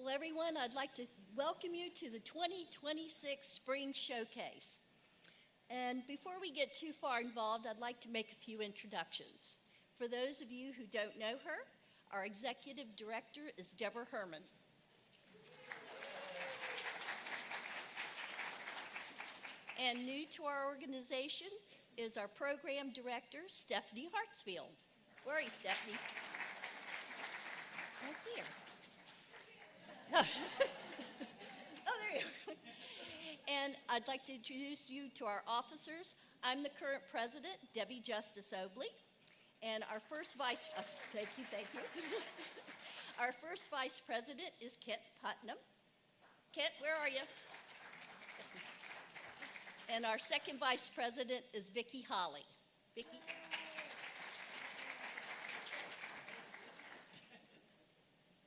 Well, everyone, I'd like to welcome you to the 2026 Spring Showcase. And before we get too far involved, I'd like to make a few introductions. For those of you who don't know her, our Executive Director is Deborah Herman. And new to our organization is our Program Director, Stephanie Hartsfield. Where are you, Stephanie? I see her. Oh, there you are. And I'd like to introduce you to our officers. I'm the current president, Debbie Justice Obley. And our first thank you. Our first vice president is Kent Putnam. Kent, where are you? And our second vice president is Vicki Holly. Vicki?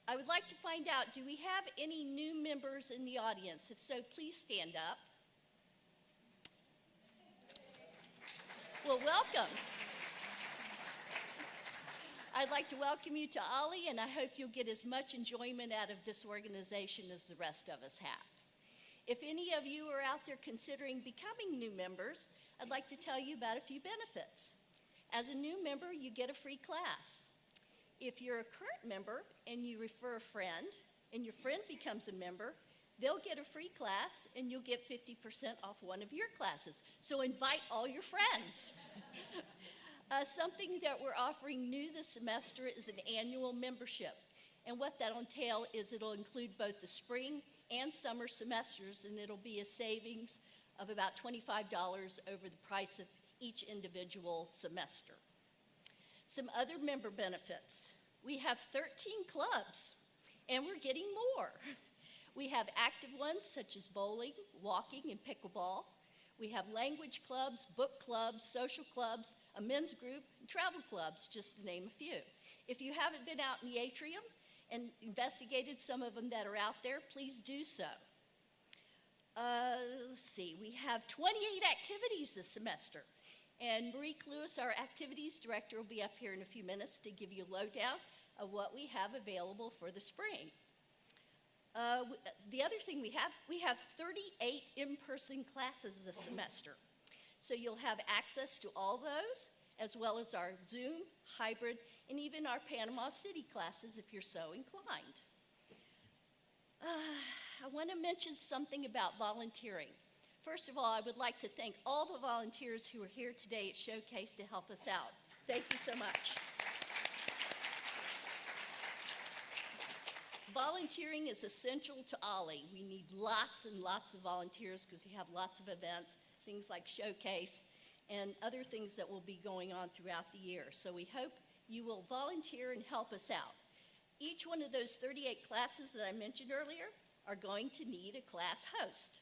I would like to find out, do we have any new members in the audience? If so, please stand up. Well, welcome. I'd like to welcome you to OLLI, and I hope you'll get as much enjoyment out of this organization as the rest of us have. If any of you are out there considering becoming new members, I'd like to tell you about a few benefits. As a new member, you get a free class. If you're a current member and you refer a friend, and your friend becomes a member, they'll get a free class and you'll get 50% off one of your classes. So invite all your friends. Something that we're offering new this semester is an annual membership. And what that'll entail is it'll include both the spring and summer semesters, and it'll be a savings of about $25 over the price of each individual semester. Some other member benefits. We have 13 clubs, and we're getting more. We have active ones such as bowling, walking, and pickleball. We have language clubs, book clubs, social clubs, a men's group, and travel clubs, just to name a few. If you haven't been out in the atrium and investigated some of them that are out there, please do so. Let's see, we have 28 activities this semester. And Marie Lewis, our activities director, will be up here in a few minutes to give you a lowdown of what we have available for the spring. The other thing we have 38 in-person classes this semester. So you'll have access to all those, as well as our Zoom, hybrid, and even our Panama City classes if you're so inclined. I want to mention something about volunteering. First of all, I would like to thank all the volunteers who are here today at Showcase to help us out. Thank you so much. Volunteering is essential to OLLI. We need lots and lots of volunteers because we have lots of events, things like Showcase, and other things that will be going on throughout the year. So we hope you will volunteer and help us out. Each one of those 38 classes that I mentioned earlier are going to need a class host.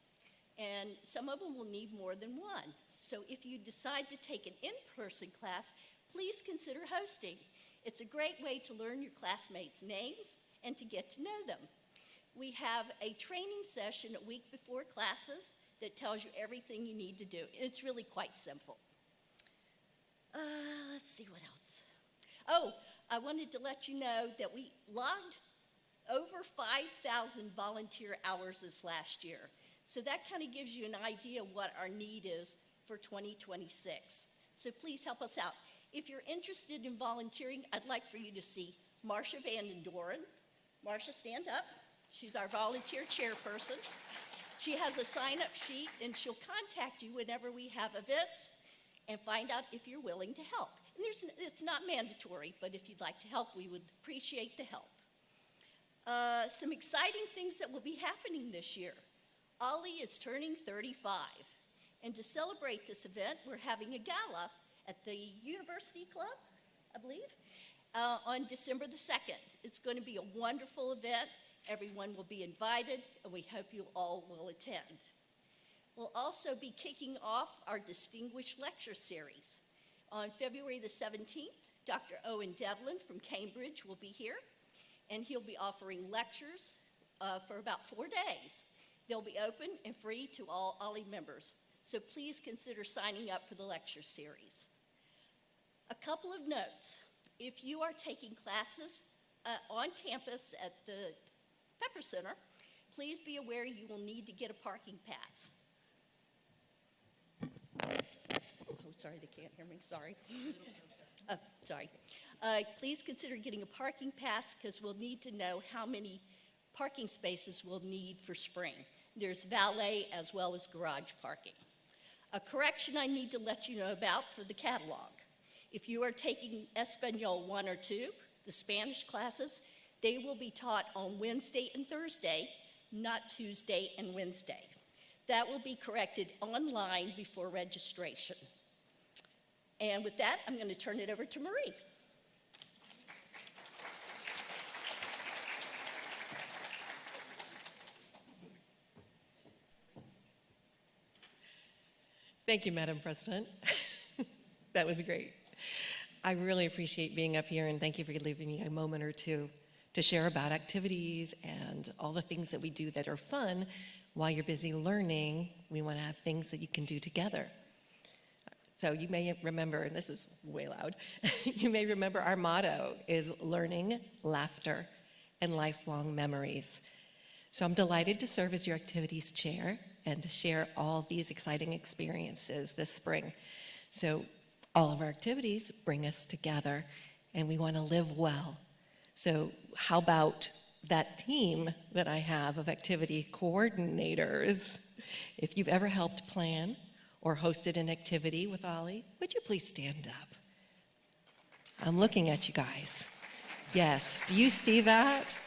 And some of them will need more than one. So if you decide to take an in-person class, please consider hosting. It's a great way to learn your classmates' names and to get to know them. We have a training session a week before classes that tells you everything you need to do. It's really quite simple. Let's see what else. Oh, I wanted to let you know that we logged over 5,000 volunteer hours this last year. So that kind of gives you an idea of what our need is for 2026. So please help us out. If you're interested in volunteering, I'd like for you to see Marcia Vanden Doren. Marcia, stand up. She's our volunteer chairperson. She has a sign-up sheet, and she'll contact you whenever we have events and find out if you're willing to help. And it's not mandatory, but if you'd like to help, we would appreciate the help. Some exciting things that will be happening this year. OLLI is turning 35, and to celebrate this event, we're having a gala at the University Club, I believe, on December the 2nd. It's going to be a wonderful event. Everyone will be invited, and we hope you all will attend. We'll also be kicking off our Distinguished Lecture Series. On February the 17th, Dr. Owen Devlin from Cambridge will be here, and he'll be offering lectures for about 4 days. They'll be open and free to all OLLI members, so please consider signing up for the lecture series. A couple of notes. If you are taking classes on campus at the Pepper Center, please be aware you will need to get a parking pass. Oh, sorry, they can't hear me, sorry. Sorry. Please consider getting a parking pass because we'll need to know how many parking spaces we'll need for spring. There's valet as well as garage parking. A correction I need to let you know about for the catalog. If you are taking Espanol 1 or 2, the Spanish classes, they will be taught on Wednesday and Thursday, not Tuesday and Wednesday. That will be corrected online before registration. And with that, I'm going to turn it over to Marie. Thank you, Madam President. That was great. I really appreciate being up here, and thank you for leaving me a moment or two to share about activities and all the things that we do that are fun. While you're busy learning, we want to have things that you can do together. So you may remember, and this is way loud, you may remember our motto is learning, laughter, and lifelong memories. So I'm delighted to serve as your activities chair and to share all these exciting experiences this spring. So all of our activities bring us together, and we want to live well. So how about that team that I have of activity coordinators? If you've ever helped plan or hosted an activity with OLLI, would you please stand up? I'm looking at you guys. Yes, do you see that?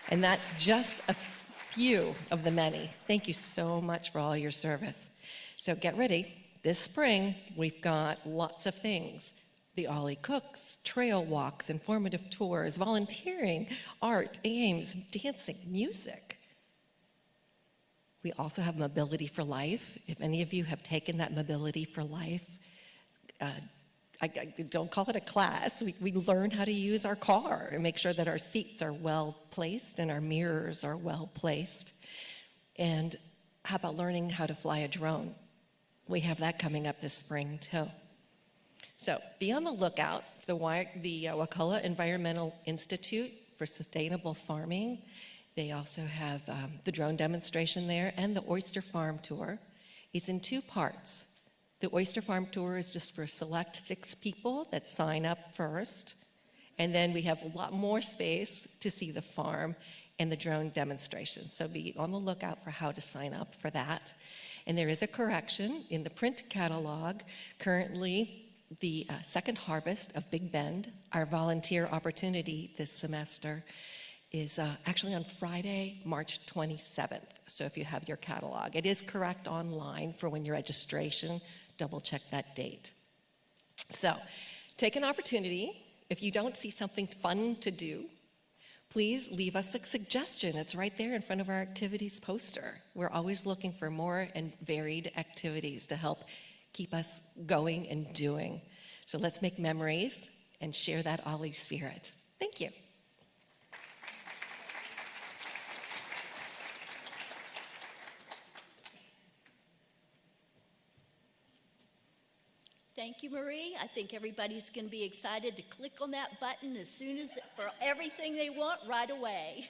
And that's just a few of the many. Thank you so much for all your service. So get ready. This spring, we've got lots of things. The OLLI Cooks, trail walks, informative tours, volunteering, art, games, dancing, music. We also have Mobility for Life. If any of you have taken that Mobility for Life, I don't call it a class. We learn how to use our car and make sure that our seats are well placed and our mirrors are well placed. And how about learning how to fly a drone? We have that coming up this spring too. So be on the lookout for the Wakulla Environmental Institute for Sustainable Farming. They also have the drone demonstration there and the oyster farm tour. It's in 2 parts. The oyster farm tour is just for select 6 people that sign up first. And then we have a lot more space to see the farm and the drone demonstration. So be on the lookout for how to sign up for that. And there is a correction in the print catalog. Currently, the second harvest of Big Bend, our volunteer opportunity this semester, is actually on Friday, March 27th. So if you have your catalog, it is correct online for when your registration, double check that date. So take an opportunity. If you don't see something fun to do, please leave us a suggestion. It's right there in front of our activities poster. We're always looking for more and varied activities to help keep us going and doing. So let's make memories and share that OLLI spirit. Thank you. Thank you, Marie. I think everybody's going to be excited to click on that button as soon as for everything they want right away.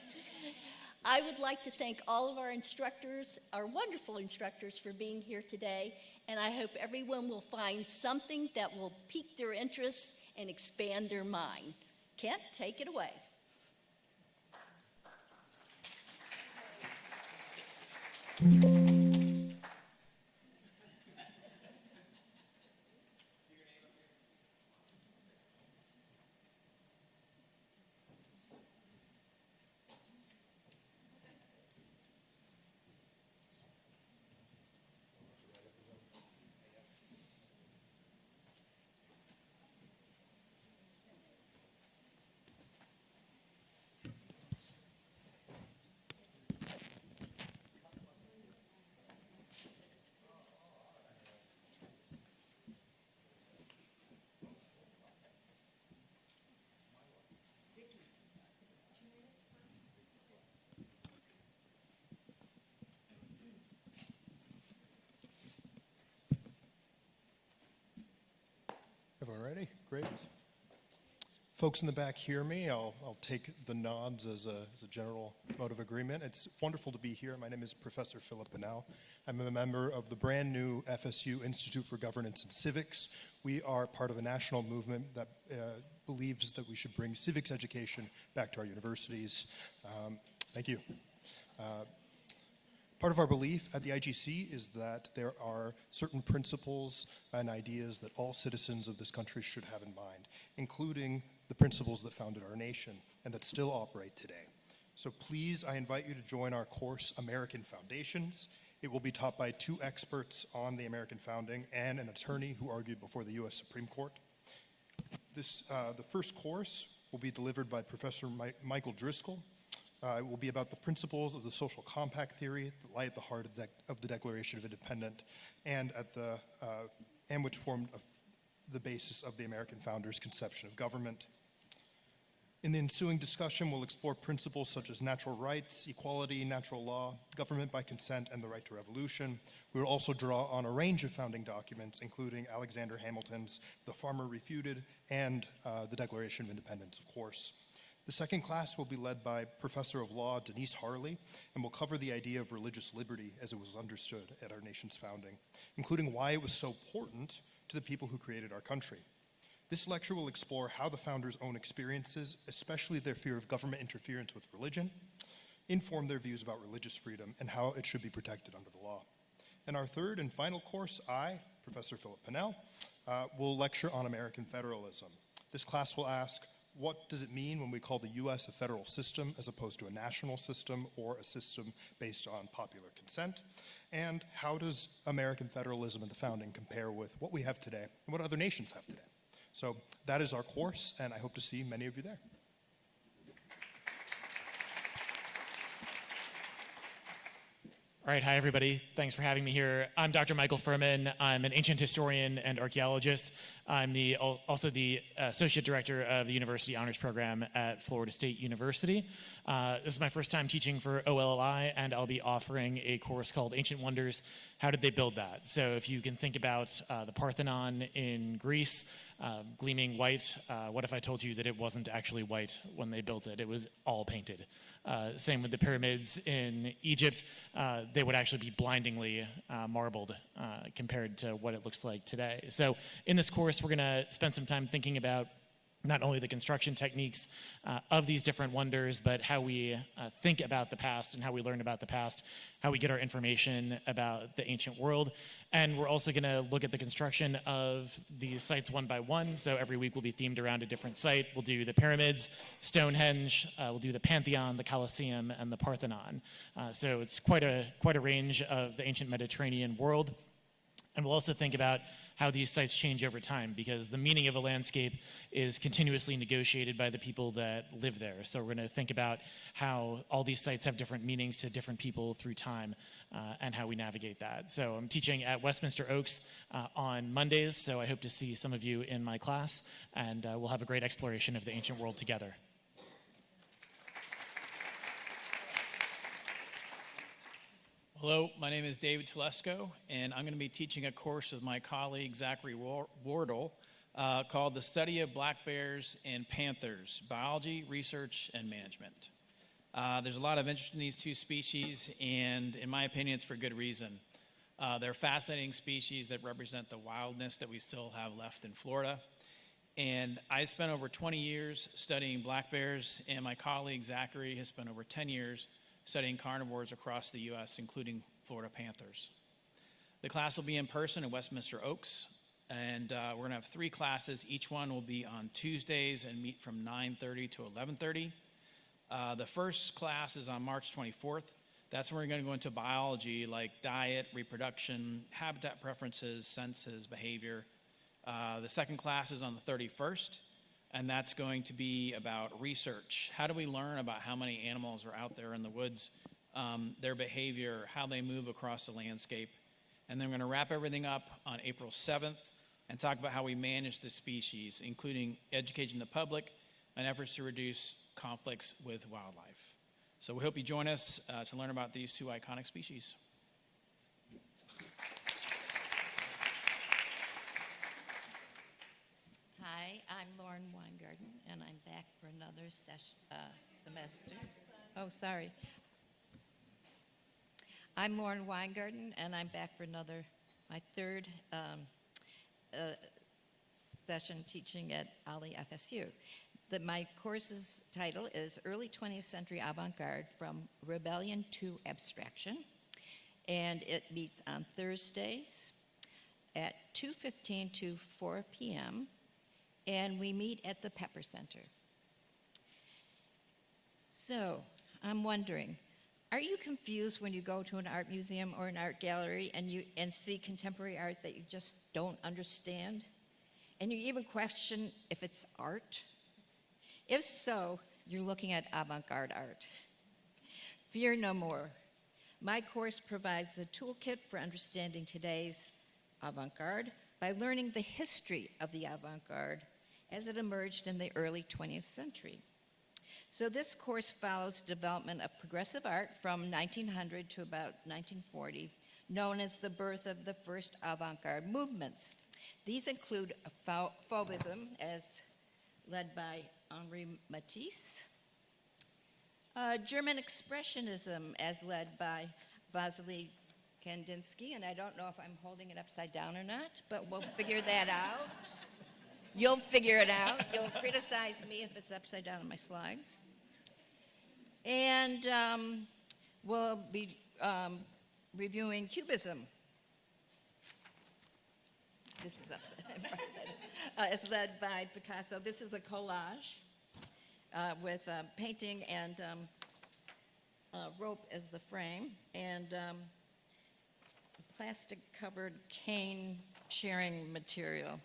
I would like to thank all of our instructors, our wonderful instructors, for being here today, and I hope everyone will find something that will pique their interest and expand their mind. Kent, take it away. Everyone ready? Great. Folks in the back hear me. I'll take the nods as a general mode of agreement. It's wonderful to be here. My name is Professor Philip Pinnell. I'm a member of the brand new FSU Institute for Governance and Civics. We are part of a national movement that believes that we should bring civics education back to our universities. Thank you. Part of our belief at the IGC is that there are certain principles and ideas that all citizens of this country should have in mind, including the principles that founded our nation and that still operate today. So please, I invite you to join our course, American Foundations. It will be taught by 2 experts on the American founding and an attorney who argued before the U.S. Supreme Court. The first course will be delivered by Professor Michael Driscoll. It will be about the principles of the social compact theory that lie at the heart of the Declaration of Independence and which formed the basis of the American founders' conception of government. In the ensuing discussion, we'll explore principles such as natural rights, equality, natural law, government by consent, and the right to revolution. We will also draw on a range of founding documents, including Alexander Hamilton's The Farmer Refuted and the Declaration of Independence, of course. The second class will be led by Professor of Law Denise Harley, and will cover the idea of religious liberty as it was understood at our nation's founding, including why it was so important to the people who created our country. This lecture will explore how the founders' own experiences, especially their fear of government interference with religion, inform their views about religious freedom and how it should be protected under the law. In our third and final course, I, Professor Philip Pinnell, will lecture on American federalism. This class will ask, what does it mean when we call the U.S. a federal system as opposed to a national system or a system based on popular consent? And how does American federalism and the founding compare with what we have today and what other nations have today? So that is our course, and I hope to see many of you there. All right, hi everybody. Thanks for having me here. I'm Dr. Michael Furman. I'm an ancient historian and archaeologist. I'm also the Associate Director of the University Honors Program at Florida State University. This is my first time teaching for OLLI, and I'll be offering a course called Ancient Wonders. How did they build that? So if you can think about the Parthenon in Greece, gleaming white, what if I told you that it wasn't actually white when they built it? It was all painted. Same with the pyramids in Egypt. They would actually be blindingly marbled compared to what it looks like today. So in this course, we're going to spend some time thinking about not only the construction techniques of these different wonders, but how we think about the past and how we learn about the past, how we get our information about the ancient world. And we're also going to look at the construction of the sites one by one. So every week will be themed around a different site. We'll do the pyramids, Stonehenge, we'll do the Pantheon, the Colosseum, and the Parthenon. So it's quite a range of the ancient Mediterranean world. And we'll also think about how these sites change over time, because the meaning of a landscape is continuously negotiated by the people that live there. So we're going to think about how all these sites have different meanings to different people through time and how we navigate that. So I'm teaching at Westminster Oaks on Mondays, so I hope to see some of you in my class, and we'll have a great exploration of the ancient world together. Hello, my name is David Telesco, and I'm going to be teaching a course with my colleague Zachary Wardle called The Study of Black Bears and Panthers, Biology, Research, and Management. There's a lot of interest in these 2 species, and in my opinion, it's for good reason. They're fascinating species that represent the wildness that we still have left in Florida. And I spent over 20 years studying black bears, and my colleague Zachary has spent over 10 years studying carnivores across the U.S., including Florida panthers. The class will be in person at Westminster Oaks, and we're going to have 3 classes. Each one will be on Tuesdays and meet from 9:30 to 11:30. The first class is on March 24th. That's when we're going to go into biology like diet, reproduction, habitat preferences, senses, behavior. The second class is on the 31st. And that's going to be about research. How do we learn about how many animals are out there in the woods, their behavior, how they move across the landscape? And then we're going to wrap everything up on April 7th and talk about how we manage the species, including educating the public and efforts to reduce conflicts with wildlife. So we hope you join us to learn about these 2 iconic species. Hi, I'm Lauren Weingarten, and I'm back for another semester. Oh, sorry. I'm Lauren Weingarten, and I'm back for my third session teaching at OLLI FSU. My course's title is Early 20th Century Avant-Garde from Rebellion to Abstraction, and it meets on Thursdays at 2:15 to 4 p.m., and we meet at the Pepper Center. So, I'm wondering, are you confused when you go to an art museum or an art gallery and see contemporary art that you just don't understand? And you even question if it's art? If so, you're looking at avant-garde art. Fear no more. My course provides the toolkit for understanding today's avant-garde by learning the history of the avant-garde as it emerged in the early 20th century. So this course follows the development of progressive art from 1900 to about 1940, known as the birth of the first avant-garde movements. These include Fauvism, as led by Henri Matisse, German Expressionism, as led by Vasily Kandinsky, and I don't know if I'm holding it upside down or not, but we'll figure that out. You'll figure it out. You'll criticize me if it's upside down on my slides. And we'll be reviewing Cubism. This is upside down. It's led by Picasso. This is a collage with painting and rope as the frame, and plastic-covered cane sharing material.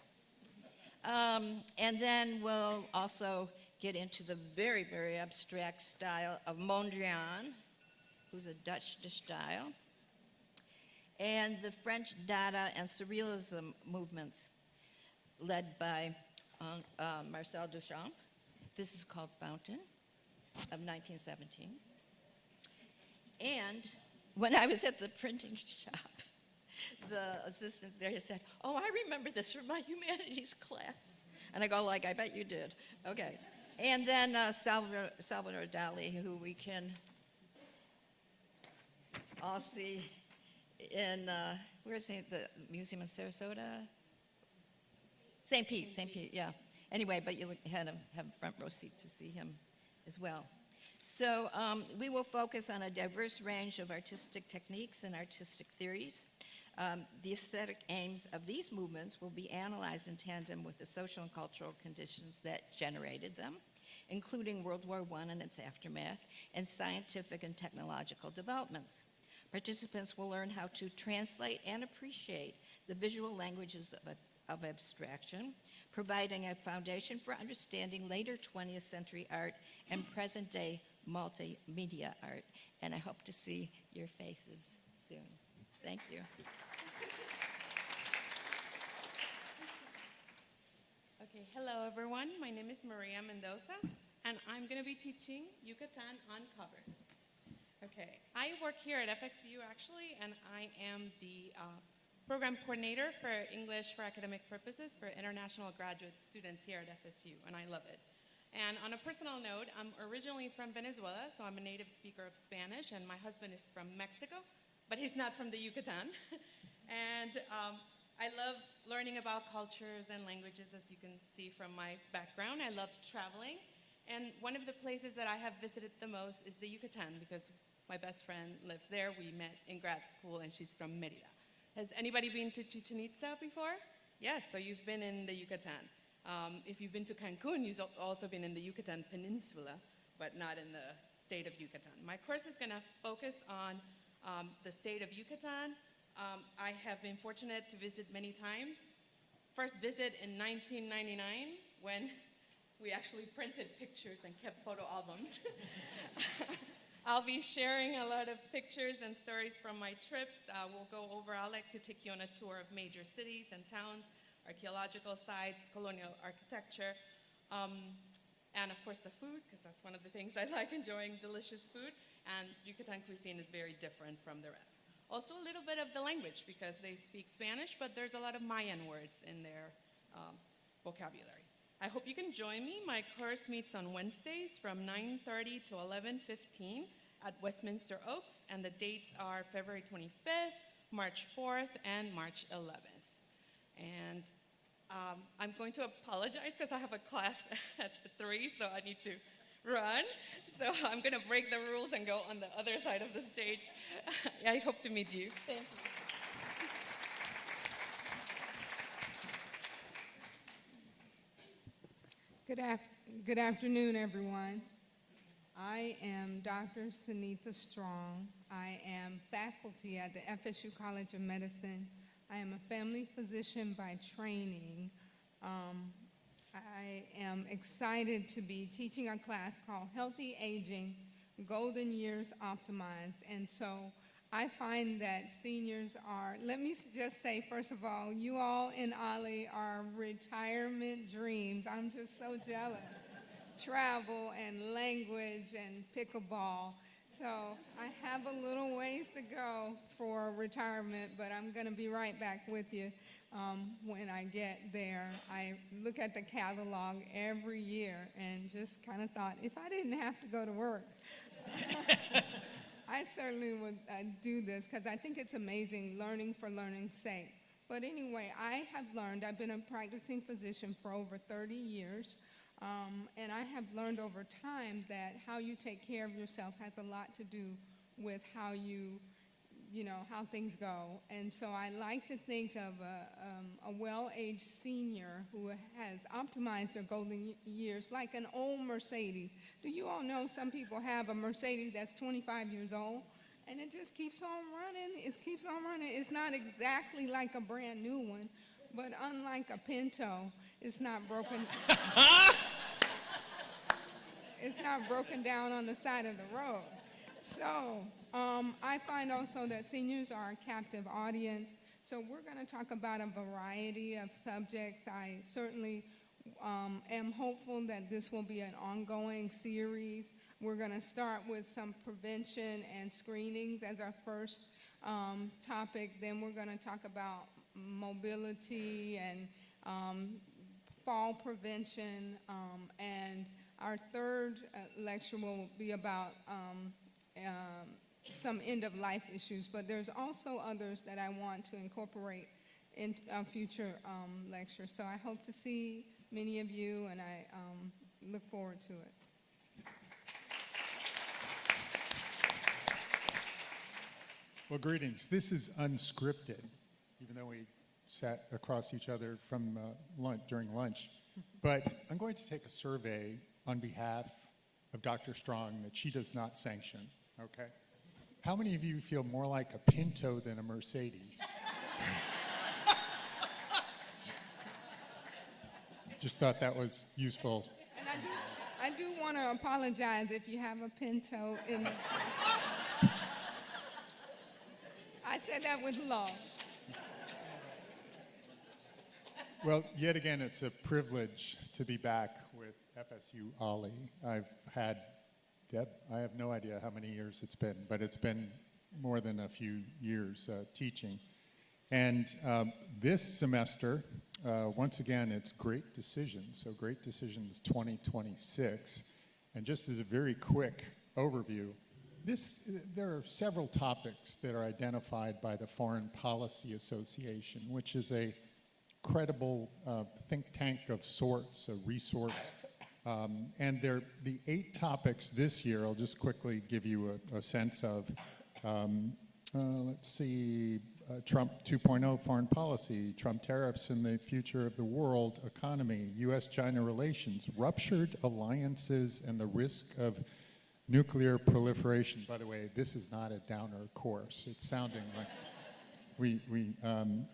And then we'll also get into the very, very abstract style of Mondrian, who's a Dutch style, and the French Dada and Surrealism movements led by Marcel Duchamp. This is called Fountain of 1917. And when I was at the printing shop, the assistant there said, "Oh, I remember this from my humanities class." And I go like, "I bet you did." Okay. And then Salvador Dali, who we can all see in, where's the museum in Sarasota? St. Pete, yeah. Anyway, but you had to have a front row seat to see him as well. So we will focus on a diverse range of artistic techniques and artistic theories. The aesthetic aims of these movements will be analyzed in tandem with the social and cultural conditions that generated them, including World War I and its aftermath, and scientific and technological developments. Participants will learn how to translate and appreciate the visual languages of abstraction, providing a foundation for understanding later 20th century art and present-day multimedia art. And I hope to see your faces soon. Thank you. Okay, hello everyone. My name is Maria Mendoza, and I'm going to be teaching Yucatan Uncovered. Okay, I work here at FXU actually, and I am the program coordinator for English for academic purposes for international graduate students here at FSU, and I love it. And on a personal note, I'm originally from Venezuela, so I'm a native speaker of Spanish, and my husband is from Mexico, but he's not from the Yucatan. And I love learning about cultures and languages, as you can see from my background. I love traveling, and one of the places that I have visited the most is the Yucatan, because my best friend lives there. We met in grad school, and she's from Mérida. Has anybody been to Chichen Itza before? Yes, so you've been in the Yucatan. If you've been to Cancun, you've also been in the Yucatan Peninsula, but not in the state of Yucatan. My course is going to focus on the state of Yucatan. I have been fortunate to visit many times. First visit in 1999, when we actually printed pictures and kept photo albums. I'll be sharing a lot of pictures and stories from my trips. I'll like to take you on a tour of major cities and towns, archaeological sites, colonial architecture, and of course the food, because that's one of the things I like, enjoying delicious food. And Yucatan cuisine is very different from the rest. Also a little bit of the language, because they speak Spanish, but there's a lot of Mayan words in their vocabulary. I hope you can join me. My course meets on Wednesdays from 9:30 to 11:15 at Westminster Oaks, and the dates are February 25th, March 4th, and March 11th. And I'm going to apologize because I have a class at 3, so I need to run. So I'm going to break the rules and go on the other side of the stage. I hope to meet you. Thank you. Good afternoon, everyone. I am Dr. Sunitha Strong. I am faculty at the FSU College of Medicine. I am a family physician by training. I am excited to be teaching a class called Healthy Aging, Golden Years Optimized. And so I find that seniors are, let me just say, first of all, you all in OLLI are retirement dreams. I'm just so jealous. Travel and language and pickleball. So I have a little ways to go for retirement, but I'm going to be right back with you when I get there. I look at the catalog every year and just kind of thought, if I didn't have to go to work, I certainly would do this because I think it's amazing, learning for learning's sake. But anyway, I have learned, I've been a practicing physician for over 30 years, and I have learned over time that how you take care of yourself has a lot to do with how how things go. And so I like to think of a well-aged senior who has optimized their golden years like an old Mercedes. Do you all know some people have a Mercedes that's 25 years old and it just keeps on running? It keeps on running. It's not exactly like a brand new one, but unlike a Pinto, it's not broken. It's not broken down on the side of the road. So I find also that seniors are a captive audience. So we're going to talk about a variety of subjects. I certainly am hopeful that this will be an ongoing series. We're going to start with some prevention and screenings as our first topic. Then we're going to talk about mobility and fall prevention. And our third lecture will be about some end-of-life issues, but there's also others that I want to incorporate in future lectures. So I hope to see many of you, and I look forward to it. Well, greetings. This is unscripted, even though we sat across each other from during lunch. But I'm going to take a survey on behalf of Dr. Strong that she does not sanction, okay? How many of you feel more like a Pinto than a Mercedes? Just thought that was useful. And I do want to apologize if you have a Pinto in the... I said that with love. Well, yet again, it's a privilege to be back with FSU OLLI. I've had, Deb, I have no idea how many years it's been, but it's been more than a few years teaching. And this semester, once again, it's Great Decisions. So Great Decisions 2026. And just as a very quick overview, there are several topics that are identified by the Foreign Policy Association, which is a credible think tank of sorts, a resource. And the 8 topics this year, I'll just quickly give you a sense of. Let's see, Trump 2.0 foreign policy, Trump tariffs and the future of the world economy, U.S.-China relations, ruptured alliances and the risk of nuclear proliferation. By the way, this is not a downer course. It's sounding like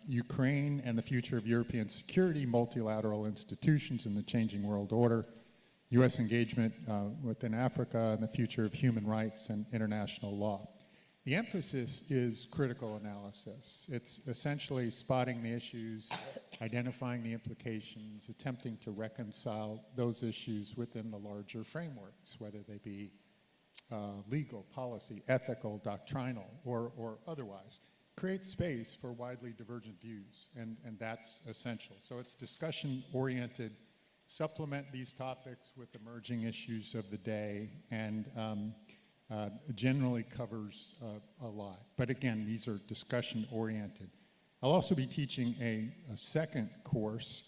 Ukraine and the future of European security, multilateral institutions and the changing world order, U.S. engagement within Africa and the future of human rights and international law. The emphasis is critical analysis. It's essentially spotting the issues, identifying the implications, attempting to reconcile those issues within the larger frameworks, whether they be legal, policy, ethical, doctrinal, or otherwise. Create space for widely divergent views, and that's essential. So it's discussion-oriented supplement these topics with emerging issues of the day, and generally covers a lot. But again, these are discussion-oriented. I'll also be teaching a second course,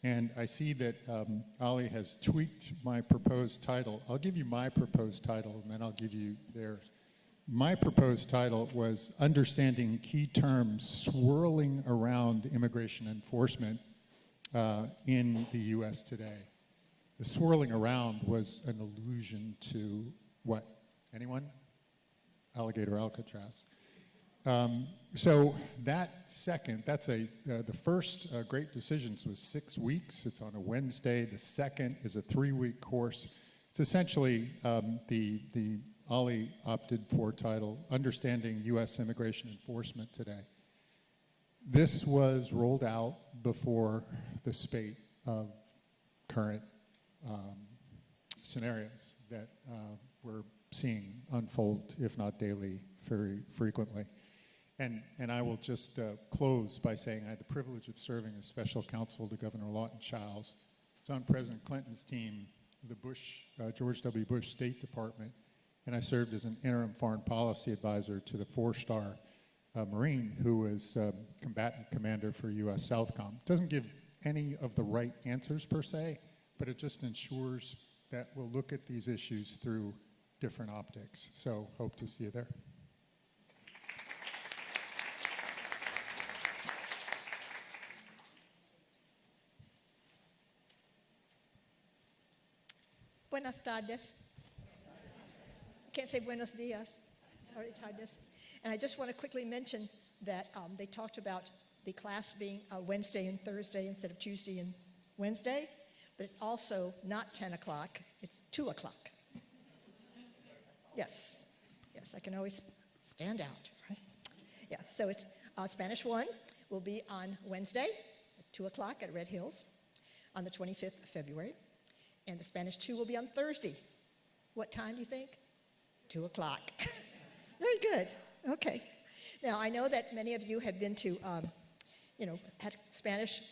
and I see that OLLI has tweaked my proposed title. I'll give you my proposed title, and then I'll give you theirs. My proposed title was Understanding Key Terms Swirling Around Immigration Enforcement in the U.S. today. The swirling around was an allusion to what? Anyone? Alligator Alcatraz. So that second, that's the first Great Decisions was 6 weeks. It's on a Wednesday. The second is a 3-week course. It's essentially the OLLI opted for title, Understanding U.S. Immigration Enforcement Today. This was rolled out before the spate of current scenarios that we're seeing unfold, if not daily, very frequently. And I will just close by saying I had the privilege of serving as special counsel to Governor Lawton Chiles. I was on President Clinton's team, the George W. Bush State Department, and I served as an interim foreign policy advisor to the 4-star Marine who was combatant commander for U.S. Southcom. Doesn't give any of the right answers per se, but it just ensures that we'll look at these issues through different optics. So hope to see you there. Buenas tardes. Can't say buenos dias. Sorry, tardes. And I just want to quickly mention that they talked about the class being Wednesday and Thursday instead of Tuesday and Wednesday, but it's also not 10 o'clock, it's 2 o'clock. Yes, I can always stand out, right? Yeah, so it's Spanish 1 will be on Wednesday at 2 o'clock at Red Hills on the 25th of February. And the Spanish 2 will be on Thursday. What time do you think? 2 o'clock. Very good. Okay. Now, I know that many of you have been to, had Spanish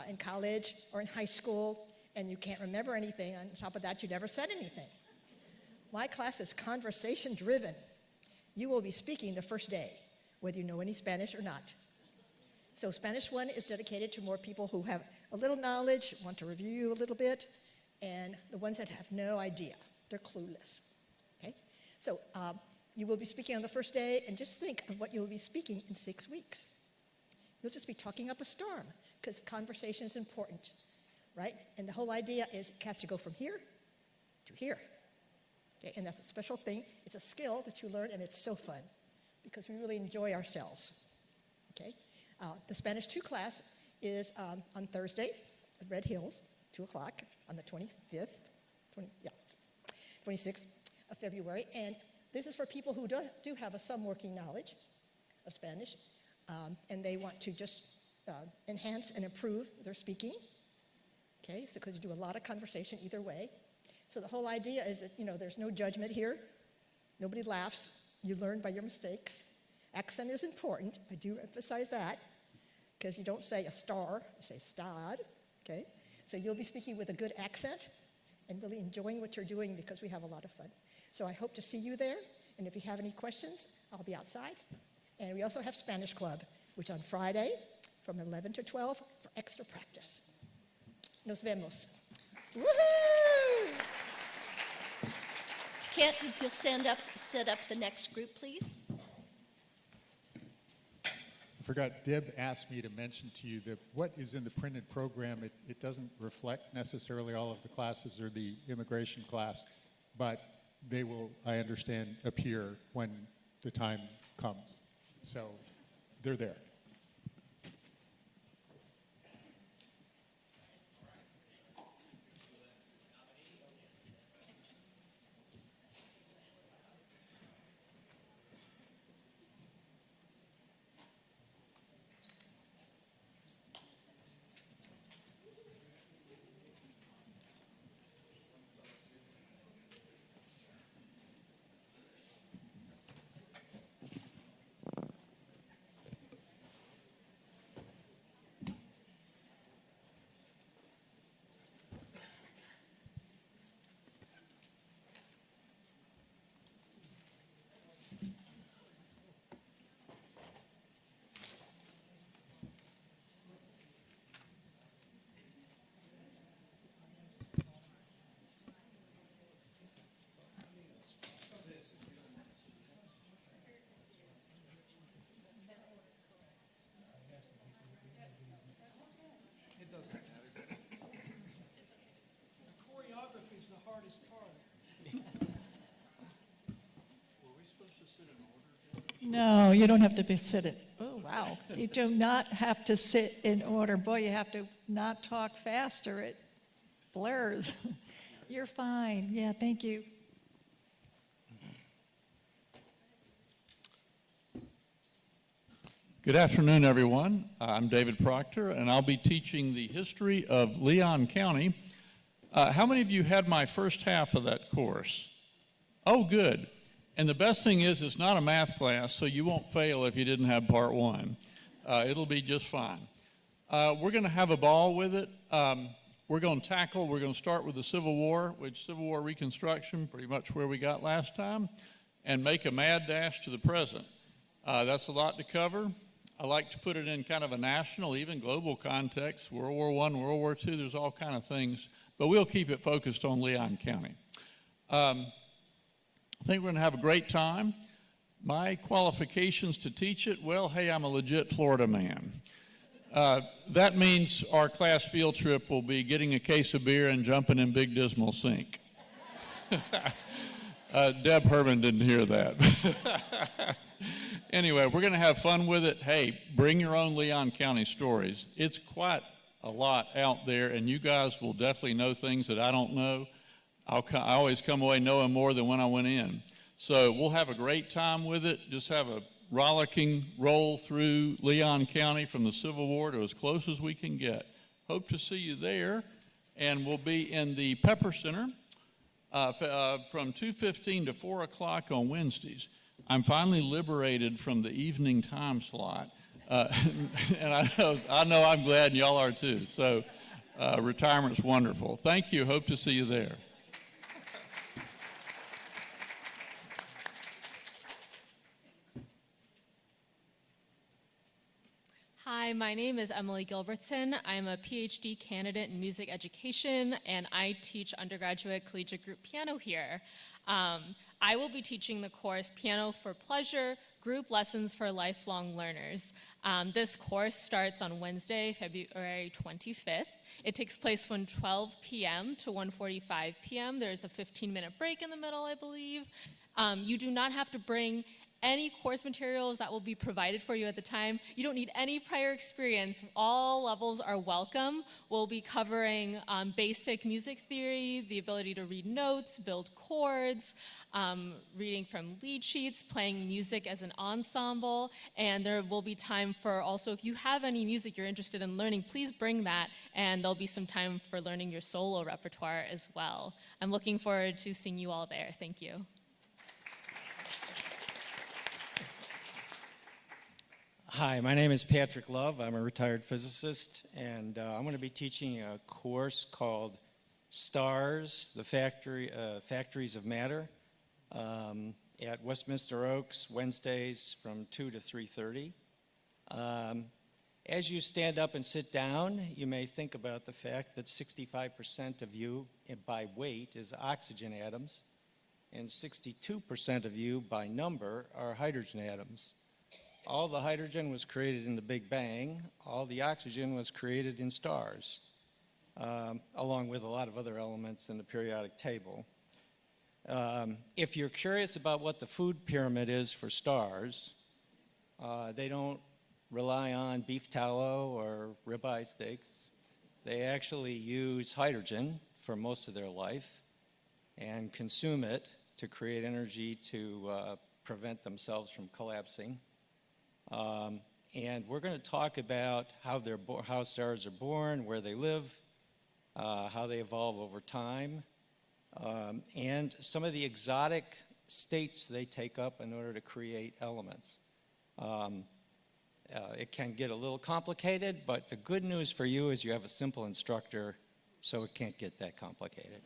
in college or in high school, and you can't remember anything. On top of that, you never said anything. My class is conversation-driven. You will be speaking the first day, whether you know any Spanish or not. So Spanish 1 is dedicated to more people who have a little knowledge, want to review a little bit, and the ones that have no idea, they're clueless, okay? So you will be speaking on the first day, and just think of what you'll be speaking in 6 weeks. You'll just be talking up a storm, because conversation is important, right? And the whole idea is it has to go from here to here, okay? And that's a special thing. It's a skill that you learn, and it's so fun, because we really enjoy ourselves, okay? The Spanish 2 class is on Thursday at Red Hills, 2 o'clock on the 26th of February. And this is for people who do have some working knowledge of Spanish, and they want to just enhance and improve their speaking. Okay, so because you do a lot of conversation either way. So the whole idea is that, there's no judgment here. Nobody laughs. You learn by your mistakes. Accent is important. I do emphasize that, because you don't say a star, you say stad, okay? So you'll be speaking with a good accent and really enjoying what you're doing, because we have a lot of fun. So I hope to see you there, and if you have any questions, I'll be outside. And we also have Spanish Club, which on Friday from 11 to 12 for extra practice. Nos vemos. Woohoo! Kent, if you'll set up the next group, please. I forgot, Deb asked me to mention to you that what is in the printed program, it doesn't reflect necessarily all of the classes or the immigration class, but they will, I understand, appear when the time comes. So they're there. the hardest part. No, you don't have to be sitting. Oh, wow. You do not have to sit in order. Boy, you have to not talk fast or it blurs. You're fine. Yeah, thank you. Good afternoon, everyone. I'm David Proctor, and I'll be teaching the history of Leon County. How many of you had my first half of that course? Oh, good. And the best thing is it's not a math class, so you won't fail if you didn't have part one. It'll be just fine. We're going to have a ball with it. We're going to start with the Civil War, which Civil War Reconstruction, pretty much where we got last time, and make a mad dash to the present. That's a lot to cover. I like to put it in kind of a national, even global context. World War I, World War II, there's all kind of things, but we'll keep it focused on Leon County. I think we're going to have a great time. My qualifications to teach it, well, hey, I'm a legit Florida man. That means our class field trip will be getting a case of beer and jumping in Big Dismal Sink. Deb Herman didn't hear that. Anyway, we're going to have fun with it. Hey, bring your own Leon County stories. It's quite a lot out there, and you guys will definitely know things that I don't know. I always come away knowing more than when I went in. So we'll have a great time with it. Just have a rollicking roll through Leon County from the Civil War to as close as we can get. Hope to see you there. And we'll be in the Pepper Center from 2:15 to 4 o'clock on Wednesdays. I'm finally liberated from the evening time slot. And I know I'm glad, and y'all are too. So retirement's wonderful. Thank you. Hope to see you there. Hi, my name is Emily Gilbertson. I'm a PhD candidate in music education, and I teach undergraduate collegiate group piano here. I will be teaching the course Piano for Pleasure, Group Lessons for Lifelong Learners. This course starts on Wednesday, February 25th. It takes place from 12 p.m. to 1:45 p.m. There's a 15-minute break in the middle, I believe. You do not have to bring any course materials that will be provided for you at the time. You don't need any prior experience. All levels are welcome. We'll be covering basic music theory, the ability to read notes, build chords, reading from lead sheets, playing music as an ensemble, and there will be time for also, if you have any music you're interested in learning, please bring that, and there'll be some time for learning your solo repertoire as well. I'm looking forward to seeing you all there. Thank you. Hi, my name is Patrick Love. I'm a retired physicist, and I'm going to be teaching a course called STARS, the Factories of Matter, at Westminster Oaks, Wednesdays from 2 to 3:30. As you stand up and sit down, you may think about the fact that 65% of you by weight is oxygen atoms, and 62% of you by number are hydrogen atoms. All the hydrogen was created in the Big Bang. All the oxygen was created in stars, along with a lot of other elements in the periodic table. If you're curious about what the food pyramid is for stars, they don't rely on beef tallow or ribeye steaks. They actually use hydrogen for most of their life and consume it to create energy to prevent themselves from collapsing. And we're going to talk about how stars are born, where they live, how they evolve over time, and some of the exotic states they take up in order to create elements. It can get a little complicated, but the good news for you is you have a simple instructor, so it can't get that complicated.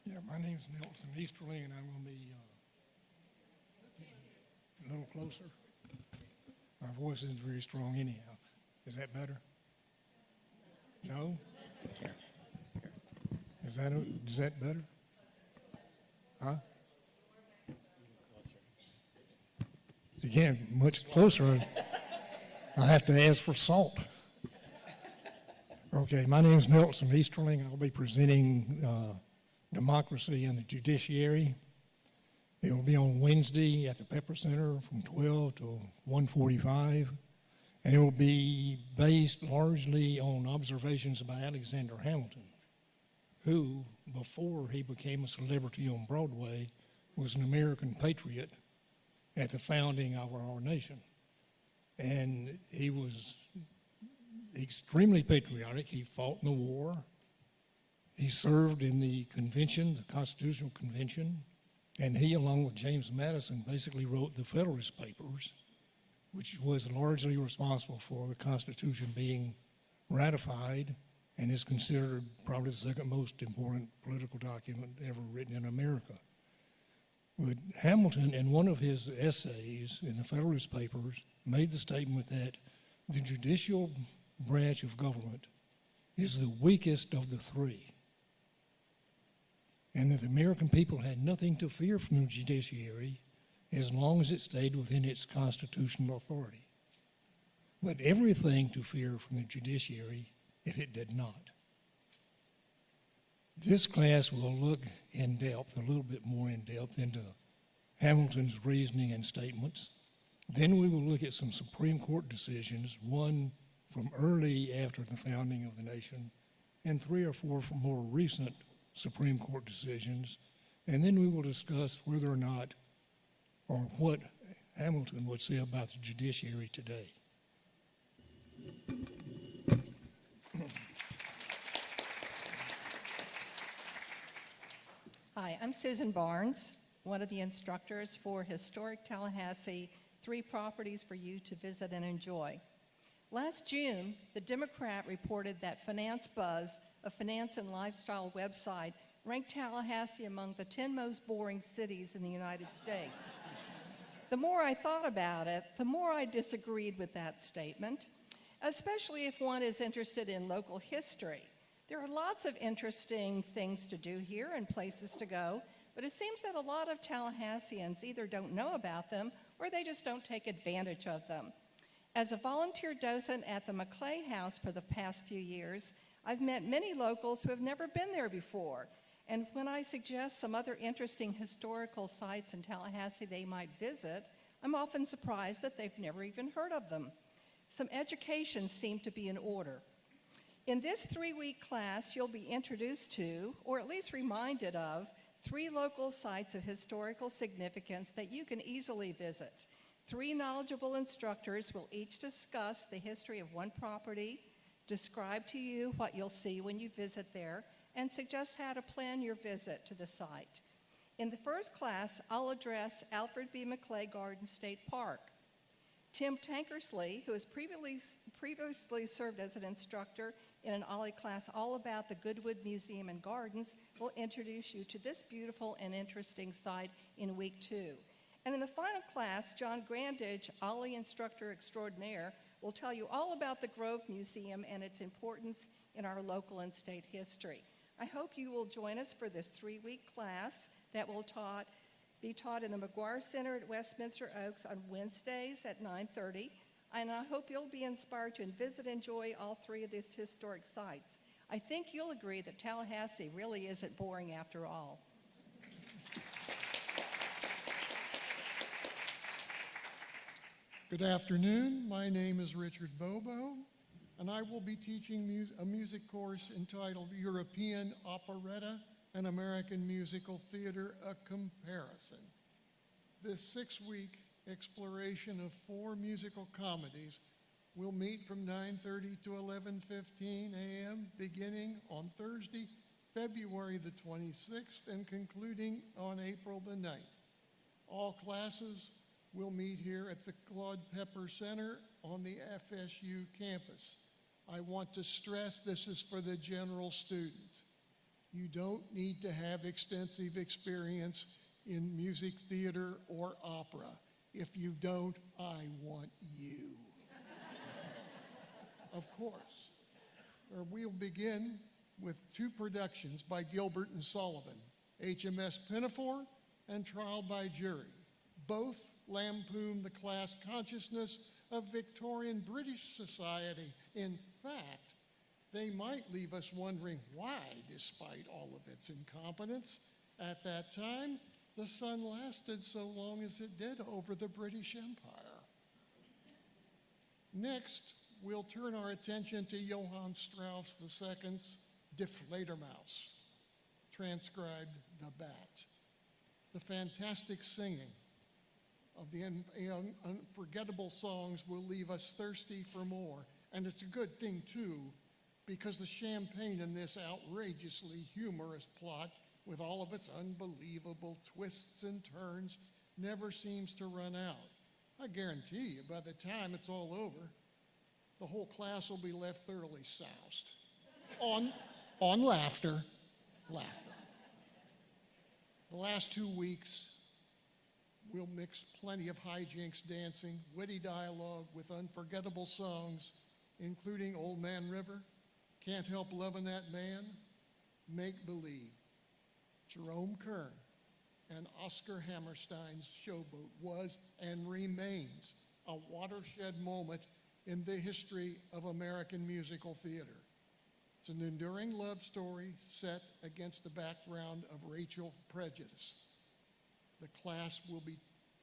Yeah, my name's Nelson Easterly, and I'm going to be a little closer. My voice isn't very strong anyhow. Is that better? No? Is that better? Huh? Again, much closer. I have to ask for salt. Okay, my name is Nelson Easterling. I'll be presenting Democracy in the Judiciary. It will be on Wednesday at the Pepper Center from 12 to 1:45, and it will be based largely on observations by Alexander Hamilton, who, before he became a celebrity on Broadway, was an American patriot at the founding of our nation. And he was extremely patriotic. He fought in the war. He served in the convention, the Constitutional Convention, and he, along with James Madison, basically wrote the Federalist Papers, which was largely responsible for the Constitution being ratified and is considered probably the second most important political document ever written in America. But Hamilton, in one of his essays in the Federalist Papers, made the statement that the judicial branch of government is the weakest of the three, and that the American people had nothing to fear from the judiciary as long as it stayed within its constitutional authority, but everything to fear from the judiciary if it did not. This class will look in depth, a little bit more in depth, into Hamilton's reasoning and statements. Then we will look at some Supreme Court decisions, one from early after the founding of the nation, and 3 or 4 from more recent Supreme Court decisions. And then we will discuss whether or not, or what Hamilton would say about the judiciary today. Hi, I'm Susan Barnes, one of the instructors for Historic Tallahassee, 3 properties for you to visit and enjoy. Last June, the Democrat reported that Finance Buzz, a finance and lifestyle website, ranked Tallahassee among the 10 most boring cities in the United States. The more I thought about it, the more I disagreed with that statement, especially if one is interested in local history. There are lots of interesting things to do here and places to go, but it seems that a lot of Tallahasseans either don't know about them or they just don't take advantage of them. As a volunteer docent at the McClay House for the past few years, I've met many locals who have never been there before. And when I suggest some other interesting historical sites in Tallahassee they might visit, I'm often surprised that they've never even heard of them. Some education seemed to be in order. In this 3-week class, you'll be introduced to, or at least reminded of, 3 local sites of historical significance that you can easily visit. 3 knowledgeable instructors will each discuss the history of one property, describe to you what you'll see when you visit there, and suggest how to plan your visit to the site. In the first class, I'll address Alfred B. McClay Garden State Park. Tim Tankersley, who has previously served as an instructor in an OLLI class all about the Goodwood Museum and Gardens, will introduce you to this beautiful and interesting site in week 2. And in the final class, John Grandage, OLLI instructor extraordinaire, will tell you all about the Grove Museum and its importance in our local and state history. I hope you will join us for this 3-week class that will be taught in the McGuire Center at Westminster Oaks on Wednesdays at 9:30. And I hope you'll be inspired to visit and enjoy all 3 of these historic sites. I think you'll agree that Tallahassee really isn't boring after all. Good afternoon. My name is Richard Bobo, and I will be teaching a music course entitled European Operetta and American Musical Theater, A Comparison. This 6-week exploration of 4 musical comedies will meet from 9:30 to 11:15 a.m. beginning on Thursday, February the 26th and concluding on April the 9th. All classes will meet here at the Claude Pepper Center on the FSU campus. I want to stress this is for the general student. You don't need to have extensive experience in music theater or opera. If you don't, I want you. Of course. We'll begin with 2 productions by Gilbert and Sullivan, HMS Pinafore and Trial by Jury. Both lampoon the class consciousness of Victorian British society. In fact, they might leave us wondering why, despite all of its incompetence, at that time, the sun lasted so long as it did over the British Empire. Next, we'll turn our attention to Johann Strauss II's Die Fledermaus, transcribed The Bat. The fantastic singing of the unforgettable songs will leave us thirsty for more. And it's a good thing, too, because the champagne in this outrageously humorous plot, with all of its unbelievable twists and turns, never seems to run out. I guarantee you, by the time it's all over, the whole class will be left thoroughly soused on laughter. The last 2 weeks, we'll mix plenty of hijinks dancing, witty dialogue with unforgettable songs, including Old Man River, Can't Help Lovin' That Man, Make Believe. Jerome Kern and Oscar Hammerstein's Showboat was and remains a watershed moment in the history of American musical theater. It's an enduring love story set against the background of racial prejudice. The class will be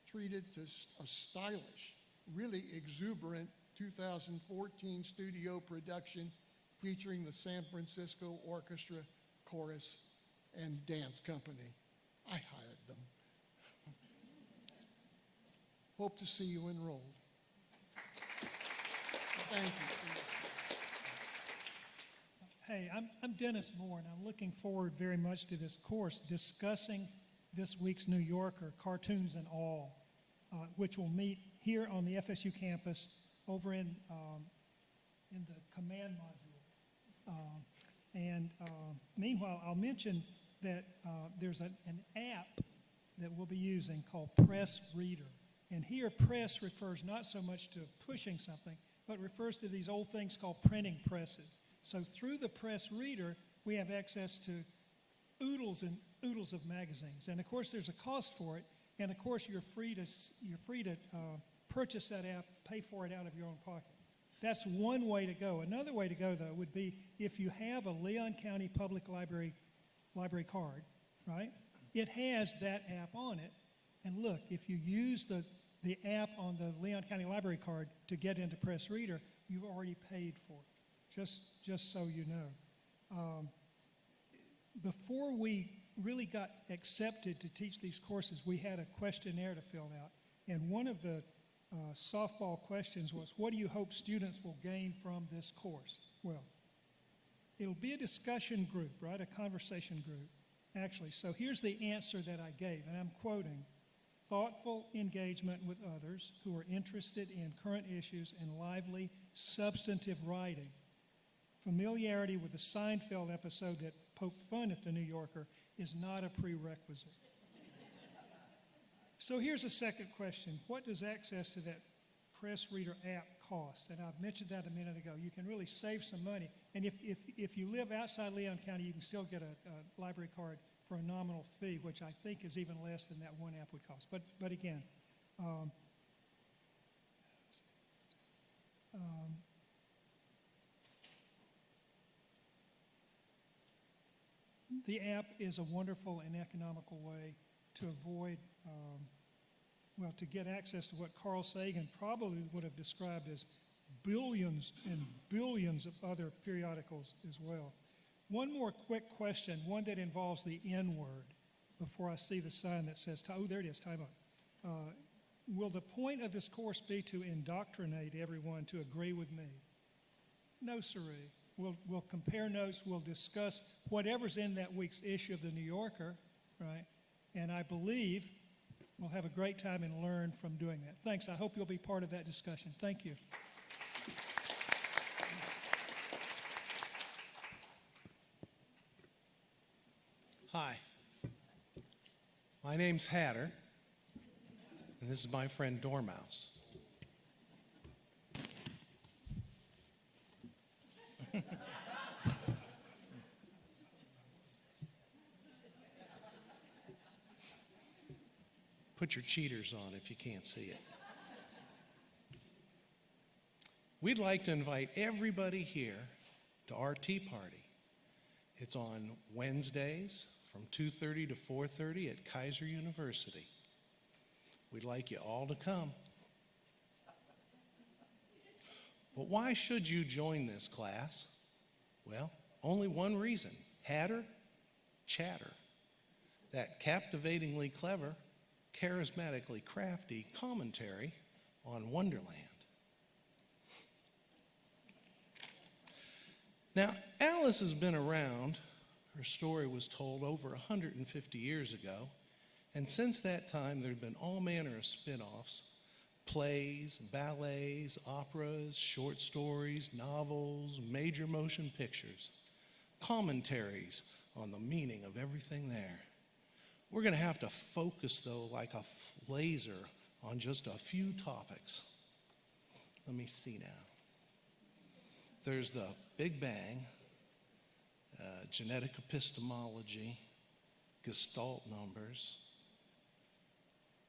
treated to a stylish, really exuberant 2014 studio production featuring the San Francisco Orchestra, Chorus, and Dance Company. I hired them. Hope to see you enrolled. Thank you. Hey, I'm Dennis Moore, and I'm looking forward very much to this course discussing this week's New Yorker, Cartoons and All, which will meet here on the FSU campus over in the command module. Meanwhile, I'll mention that there's an app that we'll be using called Press Reader. And here, press refers not so much to pushing something, but refers to these old things called printing presses. So through the Press Reader, we have access to oodles and oodles of magazines. And of course, there's a cost for it. And of course, you're free to purchase that app, pay for it out of your own pocket. That's one way to go. Another way to go, though, would be if you have a Leon County Public Library card, right? It has that app on it. And look, if you use the app on the Leon County Library card to get into Press Reader, you've already paid for it, just so you know. Before we really got accepted to teach these courses, we had a questionnaire to fill out. And one of the softball questions was, what do you hope students will gain from this course? Well, it'll be a discussion group, right? A conversation group, actually. So here's the answer that I gave, and I'm quoting: thoughtful engagement with others who are interested in current issues and lively, substantive writing. Familiarity with the Seinfeld episode that poked fun at the New Yorker is not a prerequisite. So here's a second question. What does access to that Press Reader app cost? And I mentioned that a minute ago. You can really save some money. And if you live outside Leon County, you can still get a library card for a nominal fee, which I think is even less than that one app would cost. But again, the app is a wonderful and economical way to avoid, to get access to what Carl Sagan probably would have described as billions and billions of other periodicals as well. One more quick question, one that involves the N word, before I see the sign that says, oh, there it is, time up. Will the point of this course be to indoctrinate everyone to agree with me? No, sirree. We'll compare notes, we'll discuss whatever's in that week's issue of the New Yorker, right? And I believe we'll have a great time and learn from doing that. Thanks. I hope you'll be part of that discussion. Thank you. Hi, my name's Hatter, and this is my friend Dormouse. Put your cheaters on if you can't see it. we'd like to invite everybody here to our tea party. It's on Wednesdays from 2:30 to 4:30 at Kaiser University. We'd like you all to come. But why should you join this class? Well, only one reason: Hatter, chatter. That captivatingly clever, charismatically crafty commentary on Wonderland. Now, Alice has been around. Her story was told over 150 years ago, and since that time there have been all manner of spin-offs: plays, ballets, operas, short stories, novels, major motion pictures, commentaries on the meaning of everything there. We're going to have to focus, though, like a laser on just a few topics. Let me see now. There's the Big Bang, genetic epistemology, Gestalt numbers,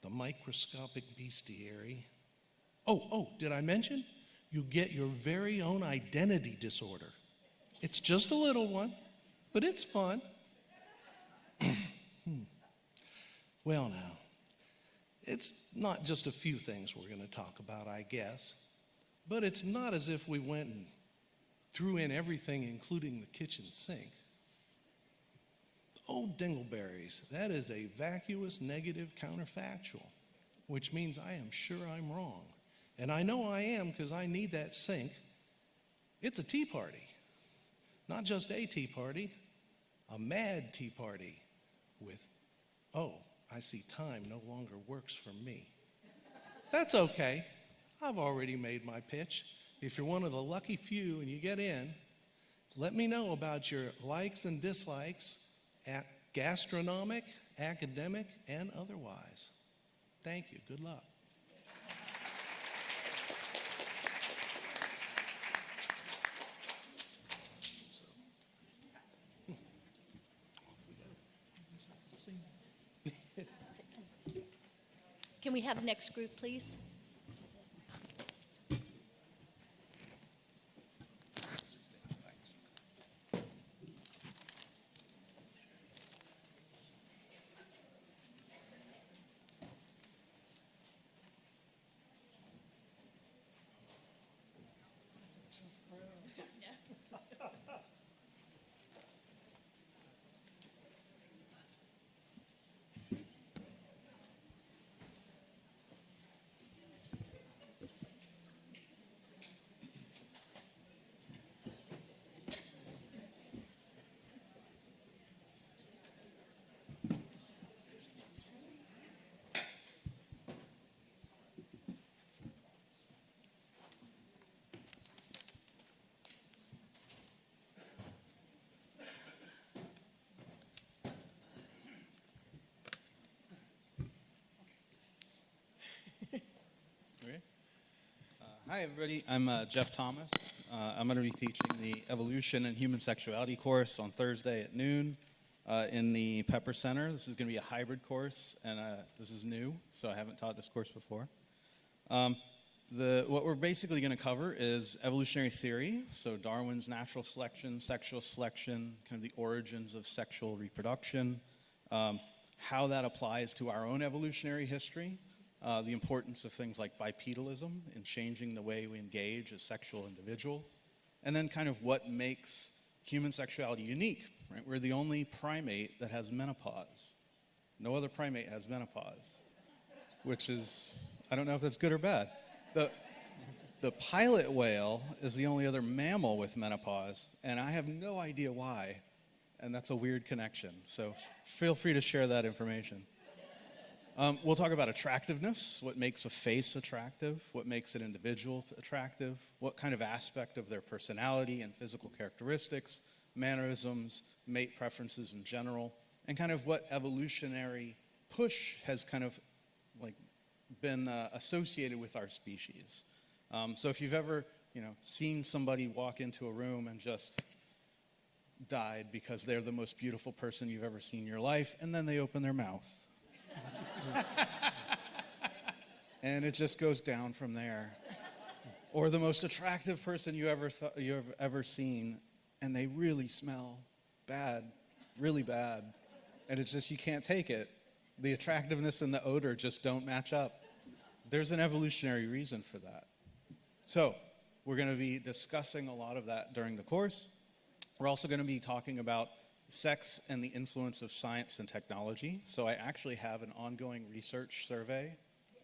the microscopic bestiary. Oh, did I mention? You get your very own identity disorder. It's just a little one, but it's fun. Well, now, it's not just a few things we're going to talk about, I guess, but it's not as if we went and threw in everything, including the kitchen sink. Oh, dingleberries, that is a vacuous negative counterfactual, which means I am sure I'm wrong. And I know I am because I need that sink. It's a tea party. Not just a tea party, a mad tea party with, oh, I see time no longer works for me. That's okay. I've already made my pitch. If you're one of the lucky few and you get in, let me know about your likes and dislikes at gastronomic, academic, and otherwise. Thank you. Good luck. Can we have next group, please? Okay. Hi, everybody. I'm Jeff Thomas. I'm going to be teaching the Evolution and Human Sexuality course on Thursday at noon in the Pepper Center. This is going to be a hybrid course, and this is new, so I haven't taught this course before. What we're basically going to cover is evolutionary theory, so Darwin's natural selection, sexual selection, kind of the origins of sexual reproduction, how that applies to our own evolutionary history, the importance of things like bipedalism in changing the way we engage as sexual individuals, and then kind of what makes human sexuality unique, right? We're the only primate that has menopause. No other primate has menopause, which is, I don't know if that's good or bad. The pilot whale is the only other mammal with menopause, and I have no idea why, and that's a weird connection, so feel free to share that information. We'll talk about attractiveness, what makes a face attractive, what makes an individual attractive, what kind of aspect of their personality and physical characteristics, mannerisms, mate preferences in general, and kind of what evolutionary push has kind of like been associated with our species. So if you've ever, seen somebody walk into a room and just died because they're the most beautiful person you've ever seen in your life, and then they open their mouth. And it just goes down from there. or the most attractive person you've ever seen, and they really smell bad, really bad, and it's just you can't take it. The attractiveness and the odor just don't match up. There's an evolutionary reason for that. So we're going to be discussing a lot of that during the course. We're also going to be talking about sex and the influence of science and technology. So I actually have an ongoing research survey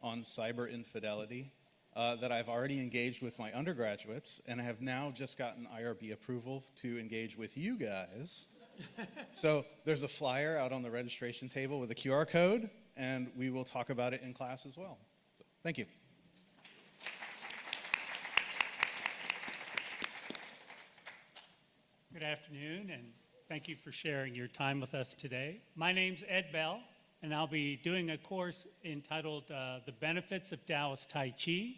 on cyber infidelity that I've already engaged with my undergraduates, and I have now just gotten IRB approval to engage with you guys. So there's a flyer out on the registration table with a QR code, and we will talk about it in class as well. So, thank you. Good afternoon, and thank you for sharing your time with us today. My name's Ed Bell, and I'll be doing a course entitled The Benefits of Taoist Tai Chi.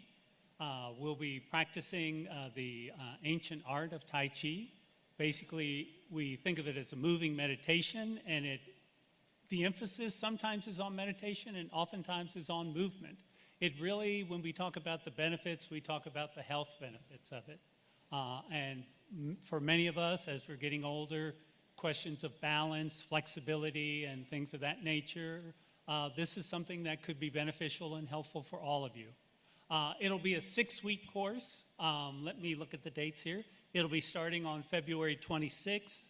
We'll be practicing the ancient art of Tai Chi. Basically, we think of it as a moving meditation, and the emphasis sometimes is on meditation and oftentimes is on movement. It really, when we talk about the benefits, we talk about the health benefits of it. And for many of us, as we're getting older, questions of balance, flexibility, and things of that nature, this is something that could be beneficial and helpful for all of you. It'll be a 6-week course. Let me look at the dates here. It'll be starting on February 26th,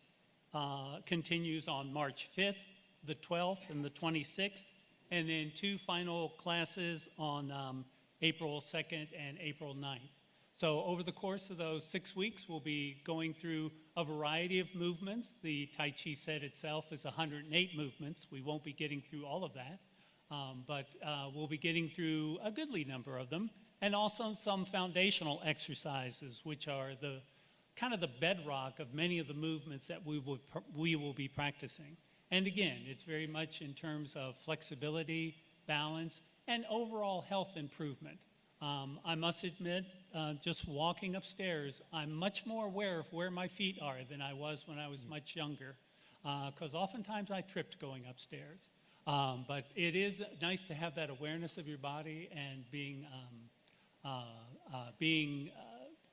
continues on March 5th, the 12th, and the 26th, and then 2 final classes on April 2nd and April 9th. So over the course of those 6 weeks, we'll be going through a variety of movements. The Tai Chi set itself is 108 movements. We won't be getting through all of that, but we'll be getting through a goodly number of them, and also some foundational exercises, which are the kind of the bedrock of many of the movements that we will be practicing. And again, it's very much in terms of flexibility, balance, and overall health improvement. I must admit, just walking upstairs, I'm much more aware of where my feet are than I was when I was much younger, because oftentimes I tripped going upstairs. But it is nice to have that awareness of your body and being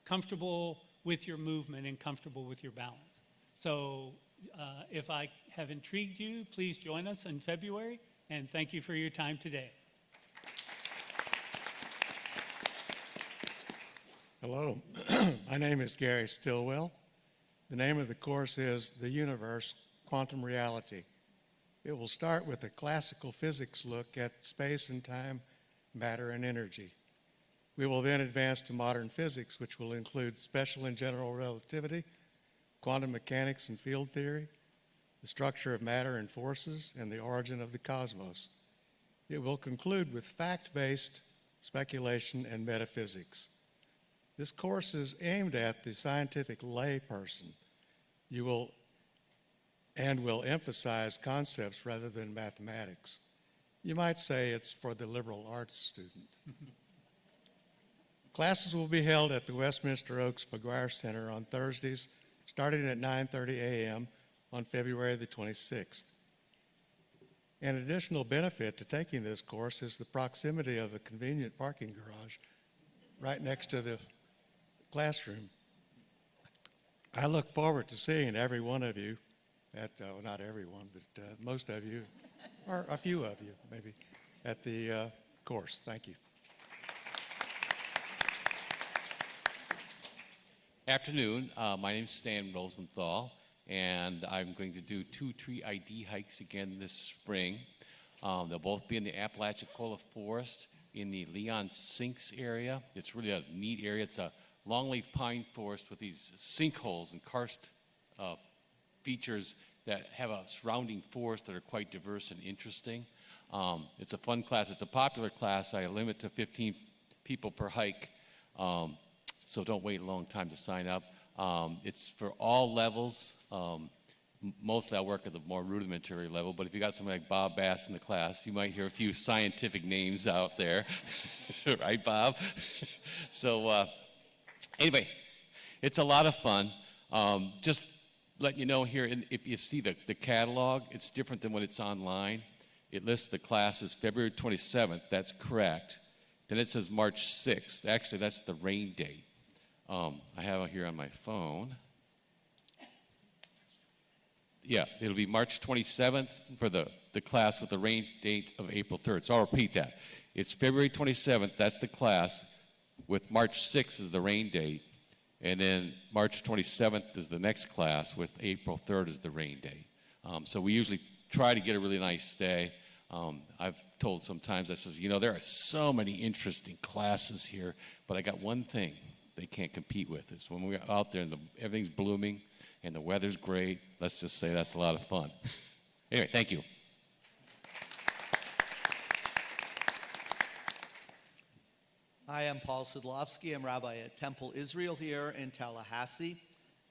comfortable with your movement and comfortable with your balance. So if I have intrigued you, please join us in February, and thank you for your time today. Hello, my name is Gary Stillwell. The name of the course is The Universe, Quantum Reality. It will start with a classical physics look at space and time, matter and energy. We will then advance to modern physics, which will include special and general relativity, quantum mechanics and field theory, the structure of matter and forces, and the origin of the cosmos. It will conclude with fact-based speculation and metaphysics. This course is aimed at the scientific layperson. You will emphasize concepts rather than mathematics. You might say it's for the liberal arts student. Classes will be held at the Westminster Oaks McGuire Center on Thursdays, starting at 9:30 a.m. on February the 26th. An additional benefit to taking this course is the proximity of a convenient parking garage right next to the classroom. I look forward to seeing every one of you at, not everyone, but most of you, or a few of you maybe, at the course. Thank you. Afternoon, my name is Stan Rosenthal, and I'm going to do 2 tree ID hikes again this spring. They'll both be in the Apalachicola Forest in the Leon Sinks area. It's really a neat area. It's a longleaf pine forest with these sinkholes and karst features that have a surrounding forest that are quite diverse and interesting. It's a fun class. It's a popular class. I limit to 15 people per hike, so don't wait a long time to sign up. It's for all levels. Mostly I work at the more rudimentary level, but if you got somebody like Bob Bass in the class, you might hear a few scientific names out there. Right, Bob? So anyway, it's a lot of fun. Just let you know here, if you see the catalog, it's different than when it's online. It lists the classes February 27th, that's correct. Then it says March 6th. Actually, that's the rain date. I have it here on my phone. Yeah, it'll be March 27th for the class with the rain date of April 3rd. So I'll repeat that. It's February 27th, that's the class, with March 6th as the rain date. And then March 27th is the next class with April 3rd as the rain date. So we usually try to get a really nice day. I've told sometimes, I says, you know, there are so many interesting classes here, but I got one thing they can't compete with. It's when we're out there and everything's blooming and the weather's great. Let's just say that's a lot of fun. Anyway, thank you. Hi, I'm Paul Sidlowski. I'm rabbi at Temple Israel here in Tallahassee.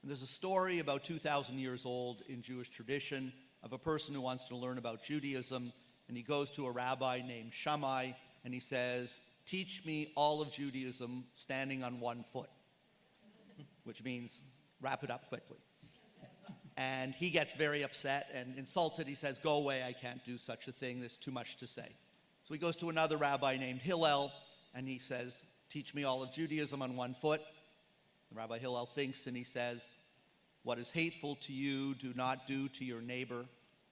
And there's a story about 2,000 years old in Jewish tradition of a person who wants to learn about Judaism, and he goes to a rabbi named Shammai, and he says, "Teach me all of Judaism standing on one foot," which means wrap it up quickly. And he gets very upset and insulted. He says, "Go away, I can't do such a thing. There's too much to say." So he goes to another rabbi named Hillel, and he says, "Teach me all of Judaism on one foot." The Rabbi Hillel thinks, and he says, "What is hateful to you, do not do to your neighbor.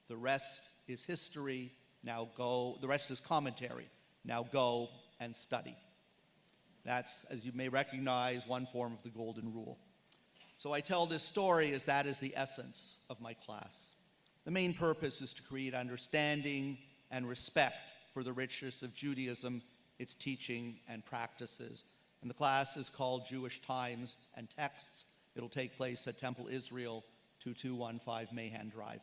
The rest is history. Now go. The rest is commentary. Now go and study." That's, as you may recognize, one form of the golden rule. So I tell this story as that is the essence of my class. The main purpose is to create understanding and respect for the richness of Judaism, its teaching and practices. And the class is called Jewish Times and Texts. It'll take place at Temple Israel, 2215 Mahan Drive.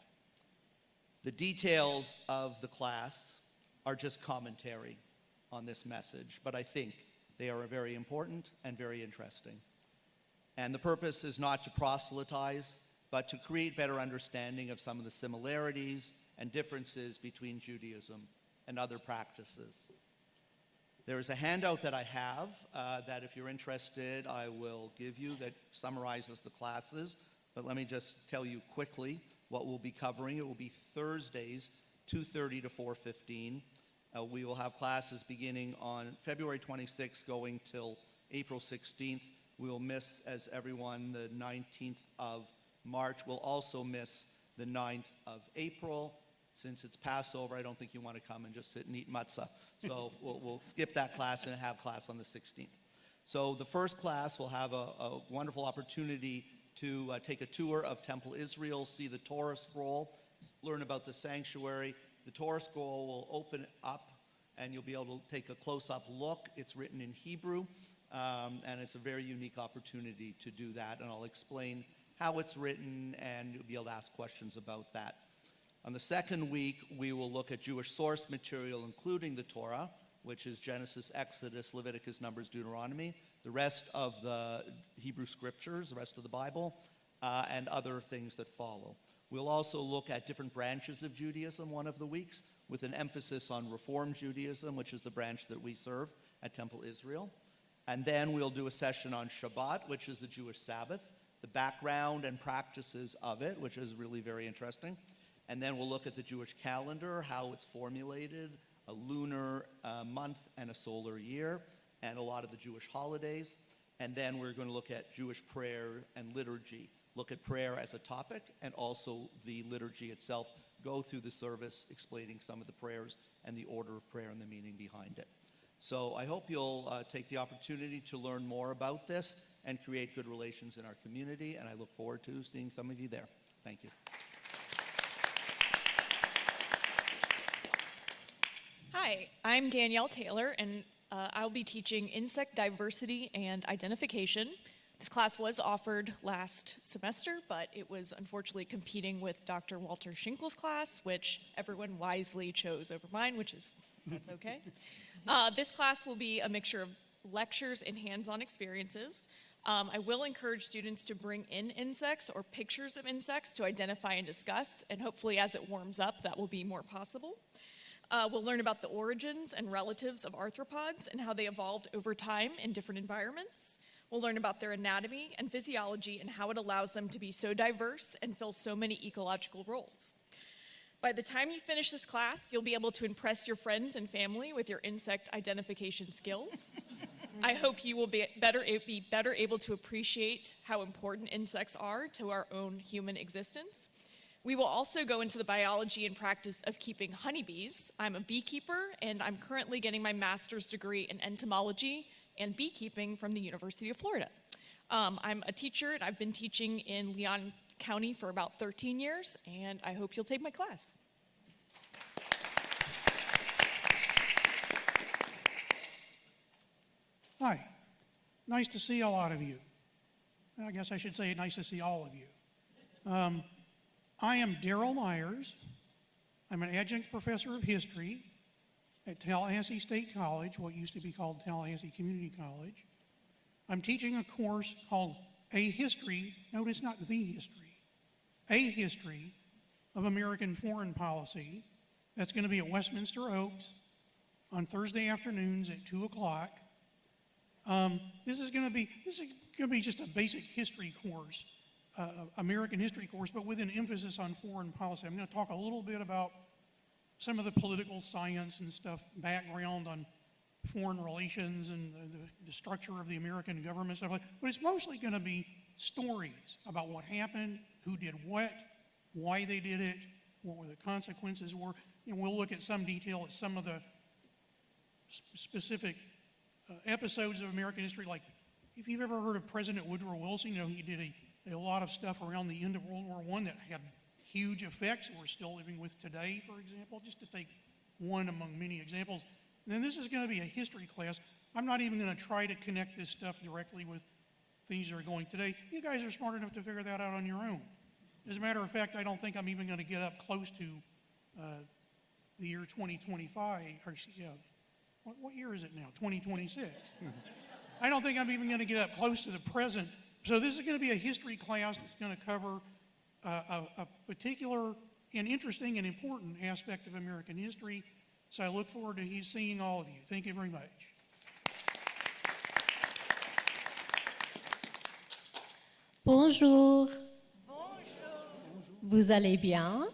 The details of the class are just commentary on this message, but I think they are very important and very interesting. And the purpose is not to proselytize, but to create better understanding of some of the similarities and differences between Judaism and other practices. There is a handout that I have that if you're interested, I will give you that summarizes the classes. But let me just tell you quickly what we'll be covering. It will be Thursdays, 2:30 to 4:15. We will have classes beginning on February 26th going till April 16th. We will miss, as everyone, the 19th of March. We'll also miss the 9th of April. Since it's Passover, I don't think you want to come and just sit and eat matzah. So we'll skip that class and have class on the 16th. So the first class will have a wonderful opportunity to take a tour of Temple Israel, see the Torah scroll, learn about the sanctuary. The Torah scroll will open up and you'll be able to take a close-up look. It's written in Hebrew, and it's a very unique opportunity to do that. And I'll explain how it's written, and you'll be able to ask questions about that. On the second week, we will look at Jewish source material, including the Torah, which is Genesis, Exodus, Leviticus, Numbers, Deuteronomy, the rest of the Hebrew scriptures, the rest of the Bible, and other things that follow. We'll also look at different branches of Judaism one of the weeks, with an emphasis on Reform Judaism, which is the branch that we serve at Temple Israel. And then we'll do a session on Shabbat, which is the Jewish Sabbath, the background and practices of it, which is really very interesting. And then we'll look at the Jewish calendar, how it's formulated, a lunar month and a solar year, and a lot of the Jewish holidays. And then we're going to look at Jewish prayer and liturgy, look at prayer as a topic, and also the liturgy itself, go through the service explaining some of the prayers and the order of prayer and the meaning behind it. So I hope you'll take the opportunity to learn more about this and create good relations in our community, and I look forward to seeing some of you there. Thank you. Hi, I'm Danielle Taylor, and I'll be teaching insect diversity and identification. This class was offered last semester, but it was unfortunately competing with Dr. Walter Schinkel's class, which everyone wisely chose over mine, that's okay. This class will be a mixture of lectures and hands-on experiences. I will encourage students to bring in insects or pictures of insects to identify and discuss, and hopefully as it warms up, that will be more possible. We'll learn about the origins and relatives of arthropods and how they evolved over time in different environments. We'll learn about their anatomy and physiology and how it allows them to be so diverse and fill so many ecological roles. By the time you finish this class, you'll be able to impress your friends and family with your insect identification skills. I hope you will be better able to appreciate how important insects are to our own human existence. We will also go into the biology and practice of keeping honeybees. I'm a beekeeper, and I'm currently getting my master's degree in entomology and beekeeping from the University of Florida. I'm a teacher, and I've been teaching in Leon County for about 13 years, and I hope you'll take my class. Hi, nice to see a lot of you. I guess I should say nice to see all of you. I am Darrell Myers. I'm an adjunct professor of history at Tallahassee State College, what used to be called Tallahassee Community College. I'm teaching a course called A History, notice not the history, A History of American Foreign Policy. That's going to be at Westminster Oaks on Thursday afternoons at 2 o'clock. This is going to be just a basic history course, American history course, but with an emphasis on foreign policy. I'm going to talk a little bit about some of the political science and stuff, background on foreign relations and the structure of the American government, stuff like that. But it's mostly going to be stories about what happened, who did what, why they did it, what were the consequences were. And we'll look at some detail at some of the specific episodes of American history. Like, if you've ever heard of President Woodrow Wilson, you know, he did a lot of stuff around the end of World War I that had huge effects that we're still living with today, for example, just to take one among many examples. And then this is going to be a history class. I'm not even going to try to connect this stuff directly with things that are going today. You guys are smart enough to figure that out on your own. As a matter of fact, I don't think I'm even going to get up close to the year 2025. Or, yeah, what year is it now? 2026. I don't think I'm even going to get up close to the present. So this is going to be a history class that's going to cover a particular and interesting and important aspect of American history. So I look forward to seeing all of you. Thank you very much. Bonjour. Vous allez bien?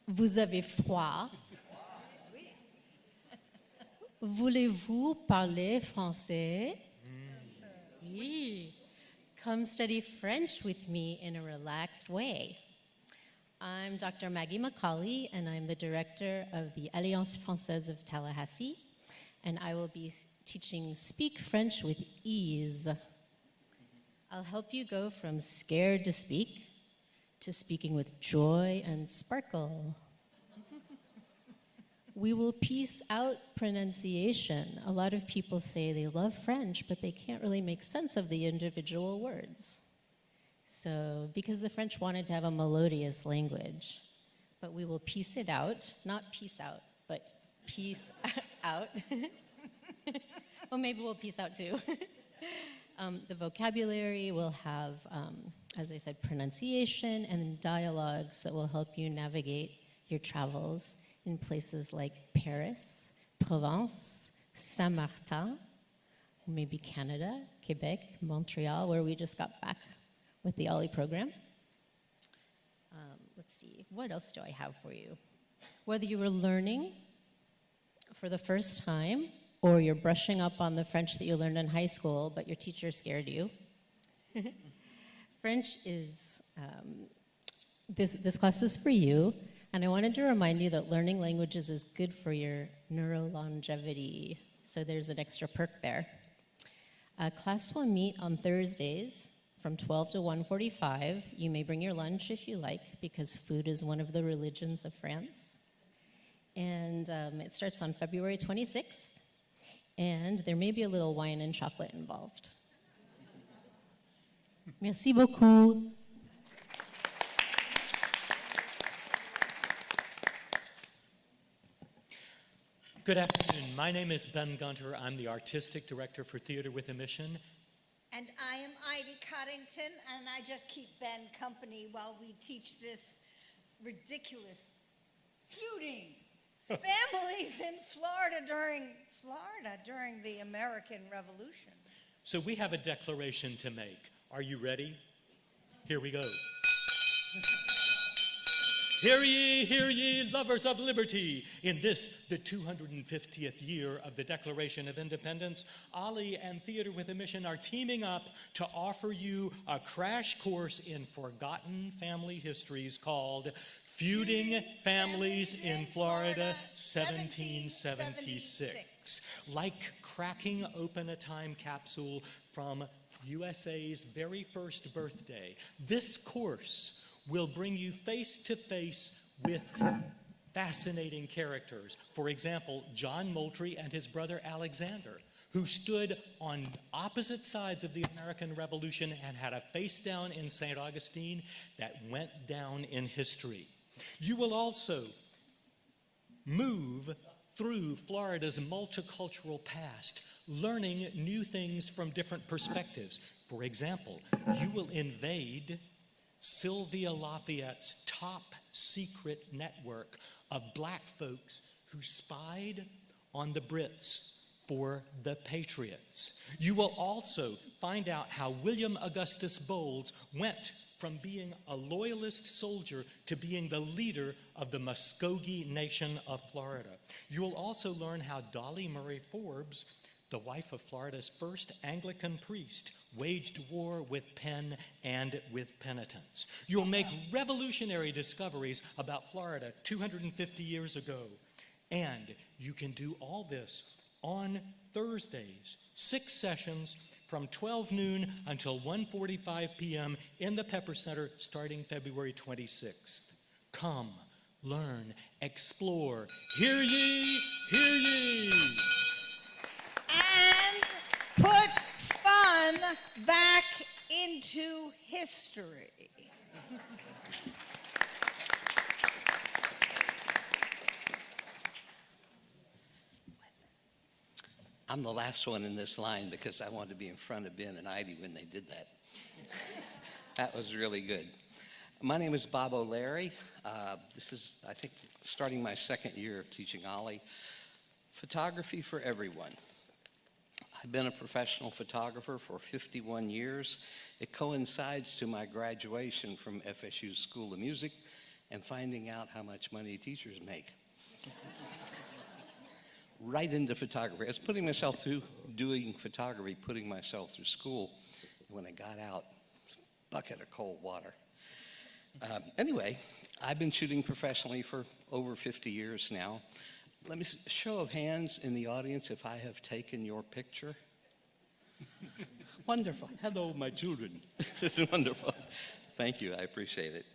Vous avez froid? Voulez-vous parler français? Oui. Come study French with me in a relaxed way. I'm Dr. Maggie Macaulay, and I'm the director of the Alliance Française of Tallahassee, and I will be teaching Speak French with Ease. I'll help you go from scared to speak to speaking with joy and sparkle. We will piece out pronunciation. A lot of people say they love French, but they can't really make sense of the individual words. So, because the French wanted to have a melodious language, but we will piece it out, not peace out, but piece out. Well, maybe we'll piece out too. The vocabulary will have, as I said, pronunciation and dialogues that will help you navigate your travels in places like Paris, Provence, Saint-Martin, maybe Canada, Quebec, Montreal, where we just got back with the OLLI program. Let's see, what else do I have for you? Whether you were learning for the first time or you're brushing up on the French that you learned in high school, but your teacher scared you. French is, this class is for you. And I wanted to remind you that learning languages is good for your neurolongevity. So there's an extra perk there. Class will meet on Thursdays from 12 to 1:45. You may bring your lunch if you like, because food is one of the religions of France. And it starts on February 26th. And there may be a little wine and chocolate involved. Merci beaucoup. Good afternoon. My name is Ben Gunter. I'm the Artistic Director for Theater with a Mission. And I am Heidi Coddington, and I just keep Ben company while we teach this ridiculous feuding families in Florida during the American Revolution. So we have a declaration to make. Are you ready? Here we go. hear ye, lovers of liberty. In this, the 250th year of the Declaration of Independence, OLLI and Theater with a Mission are teaming up to offer you a crash course in forgotten family histories called Feuding Families in Florida, 1776. Like cracking open a time capsule from USA's very first birthday, this course will bring you face to face with fascinating characters. For example, John Moultrie and his brother Alexander, who stood on opposite sides of the American Revolution and had a face down in St. Augustine that went down in history. You will also move through Florida's multicultural past, learning new things from different perspectives. For example, you will invade Sylvia Lafayette's top secret network of black folks who spied on the Brits for the Patriots. You will also find out how William Augustus Bowles went from being a loyalist soldier to being the leader of the Muskogee Nation of Florida. You will also learn how Dolly Murray Forbes, the wife of Florida's first Anglican priest, waged war with pen and with penitence. You'll make revolutionary discoveries about Florida 250 years ago. And you can do all this on Thursdays, 6 sessions from 12 noon until 1:45 p.m. in the Pepper Center starting February 26th. Come, learn, explore. Hear ye, hear ye. And put fun back into history. I'm the last one in this line because I wanted to be in front of Ben and Heidi when they did that. That was really good. My name is Bob O'Leary. This is, I think, starting my second year of teaching OLLI. Photography for everyone. I've been a professional photographer for 51 years. It coincides to my graduation from FSU School of Music and finding out how much money teachers make. Right into photography. I was putting myself through doing photography, putting myself through school. And when I got out, bucket of cold water. Anyway, I've been shooting professionally for over 50 years now. Let me see, show of hands in the audience if I have taken your picture. Wonderful. Hello, my children. This is wonderful. Thank you. I appreciate it.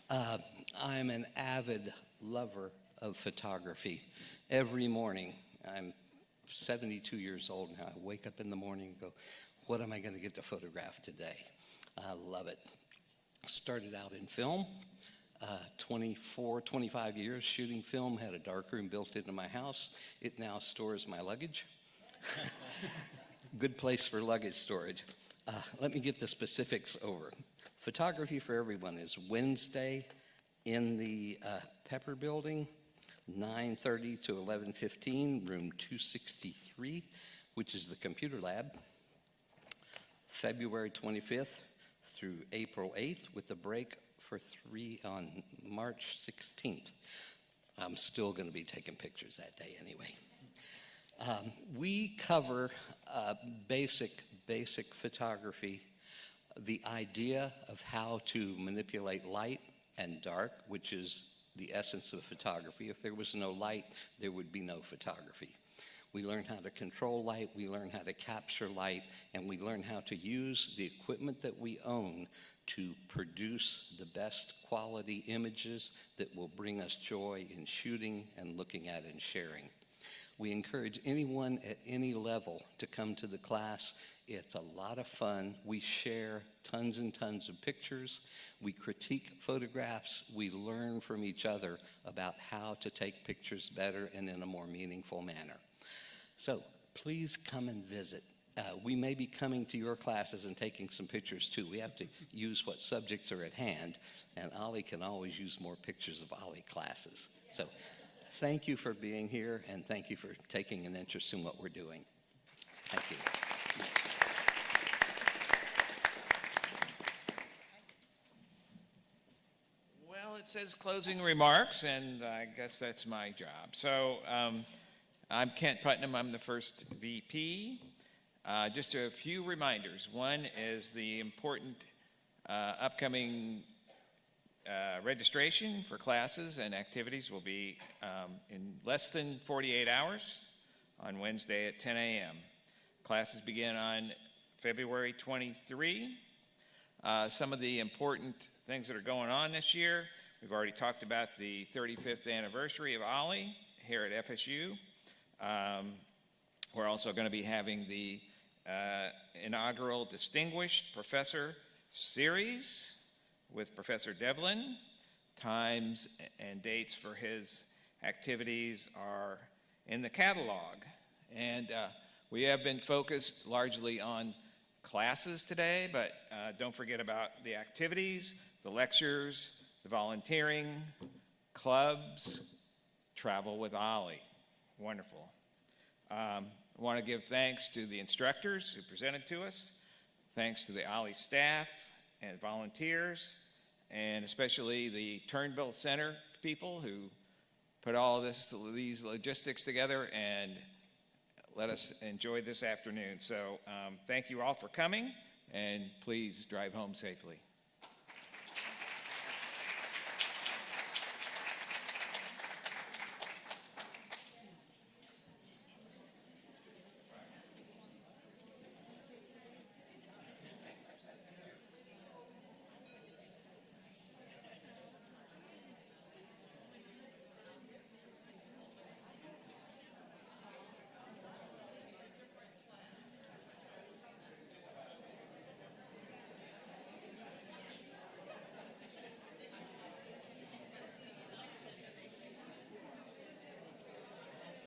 I'm an avid lover of photography. Every morning, I'm 72 years old now. I wake up in the morning and go, what am I going to get to photograph today? I love it. Started out in film, 25 years shooting film, had a darkroom built into my house. It now stores my luggage. Good place for luggage storage. Let me get the specifics over. Photography for Everyone is Wednesday in the Pepper Building, 9:30 to 11:15, room 263, which is the computer lab. February 25th through April 8th, with the break for 3 on March 16th. I'm still going to be taking pictures that day anyway. We cover basic photography, the idea of how to manipulate light and dark, which is the essence of photography. If there was no light, there would be no photography. We learn how to control light, we learn how to capture light, and we learn how to use the equipment that we own to produce the best quality images that will bring us joy in shooting and looking at and sharing. We encourage anyone at any level to come to the class. It's a lot of fun. We share tons and tons of pictures. We critique photographs. We learn from each other about how to take pictures better and in a more meaningful manner. So please come and visit. We may be coming to your classes and taking some pictures too. We have to use what subjects are at hand, and OLLI can always use more pictures of OLLI classes. So thank you for being here, and thank you for taking an interest in what we're doing. Thank you. Well, it's says closing remarks, and I guess that's my job. So I'm Kent Putnam. I'm the first VP. Just a few reminders. One is the important upcoming registration for classes and activities will be in less than 48 hours on Wednesday at 10 a.m. Classes begin on February 23. Some of the important things that are going on this year, we've already talked about the 35th anniversary of OLLI here at FSU. We're also going to be having the inaugural Distinguished Professor Series with Professor Devlin. Times and dates for his activities are in the catalog. And we have been focused largely on classes today, but don't forget about the activities, the lectures, the volunteering, clubs, travel with OLLI. Wonderful. I want to give thanks to the instructors who presented to us, thanks to the OLLI staff and volunteers, and especially the Turnbull Center people who put all these logistics together and let us enjoy this afternoon. So thank you all for coming, and please drive home safely.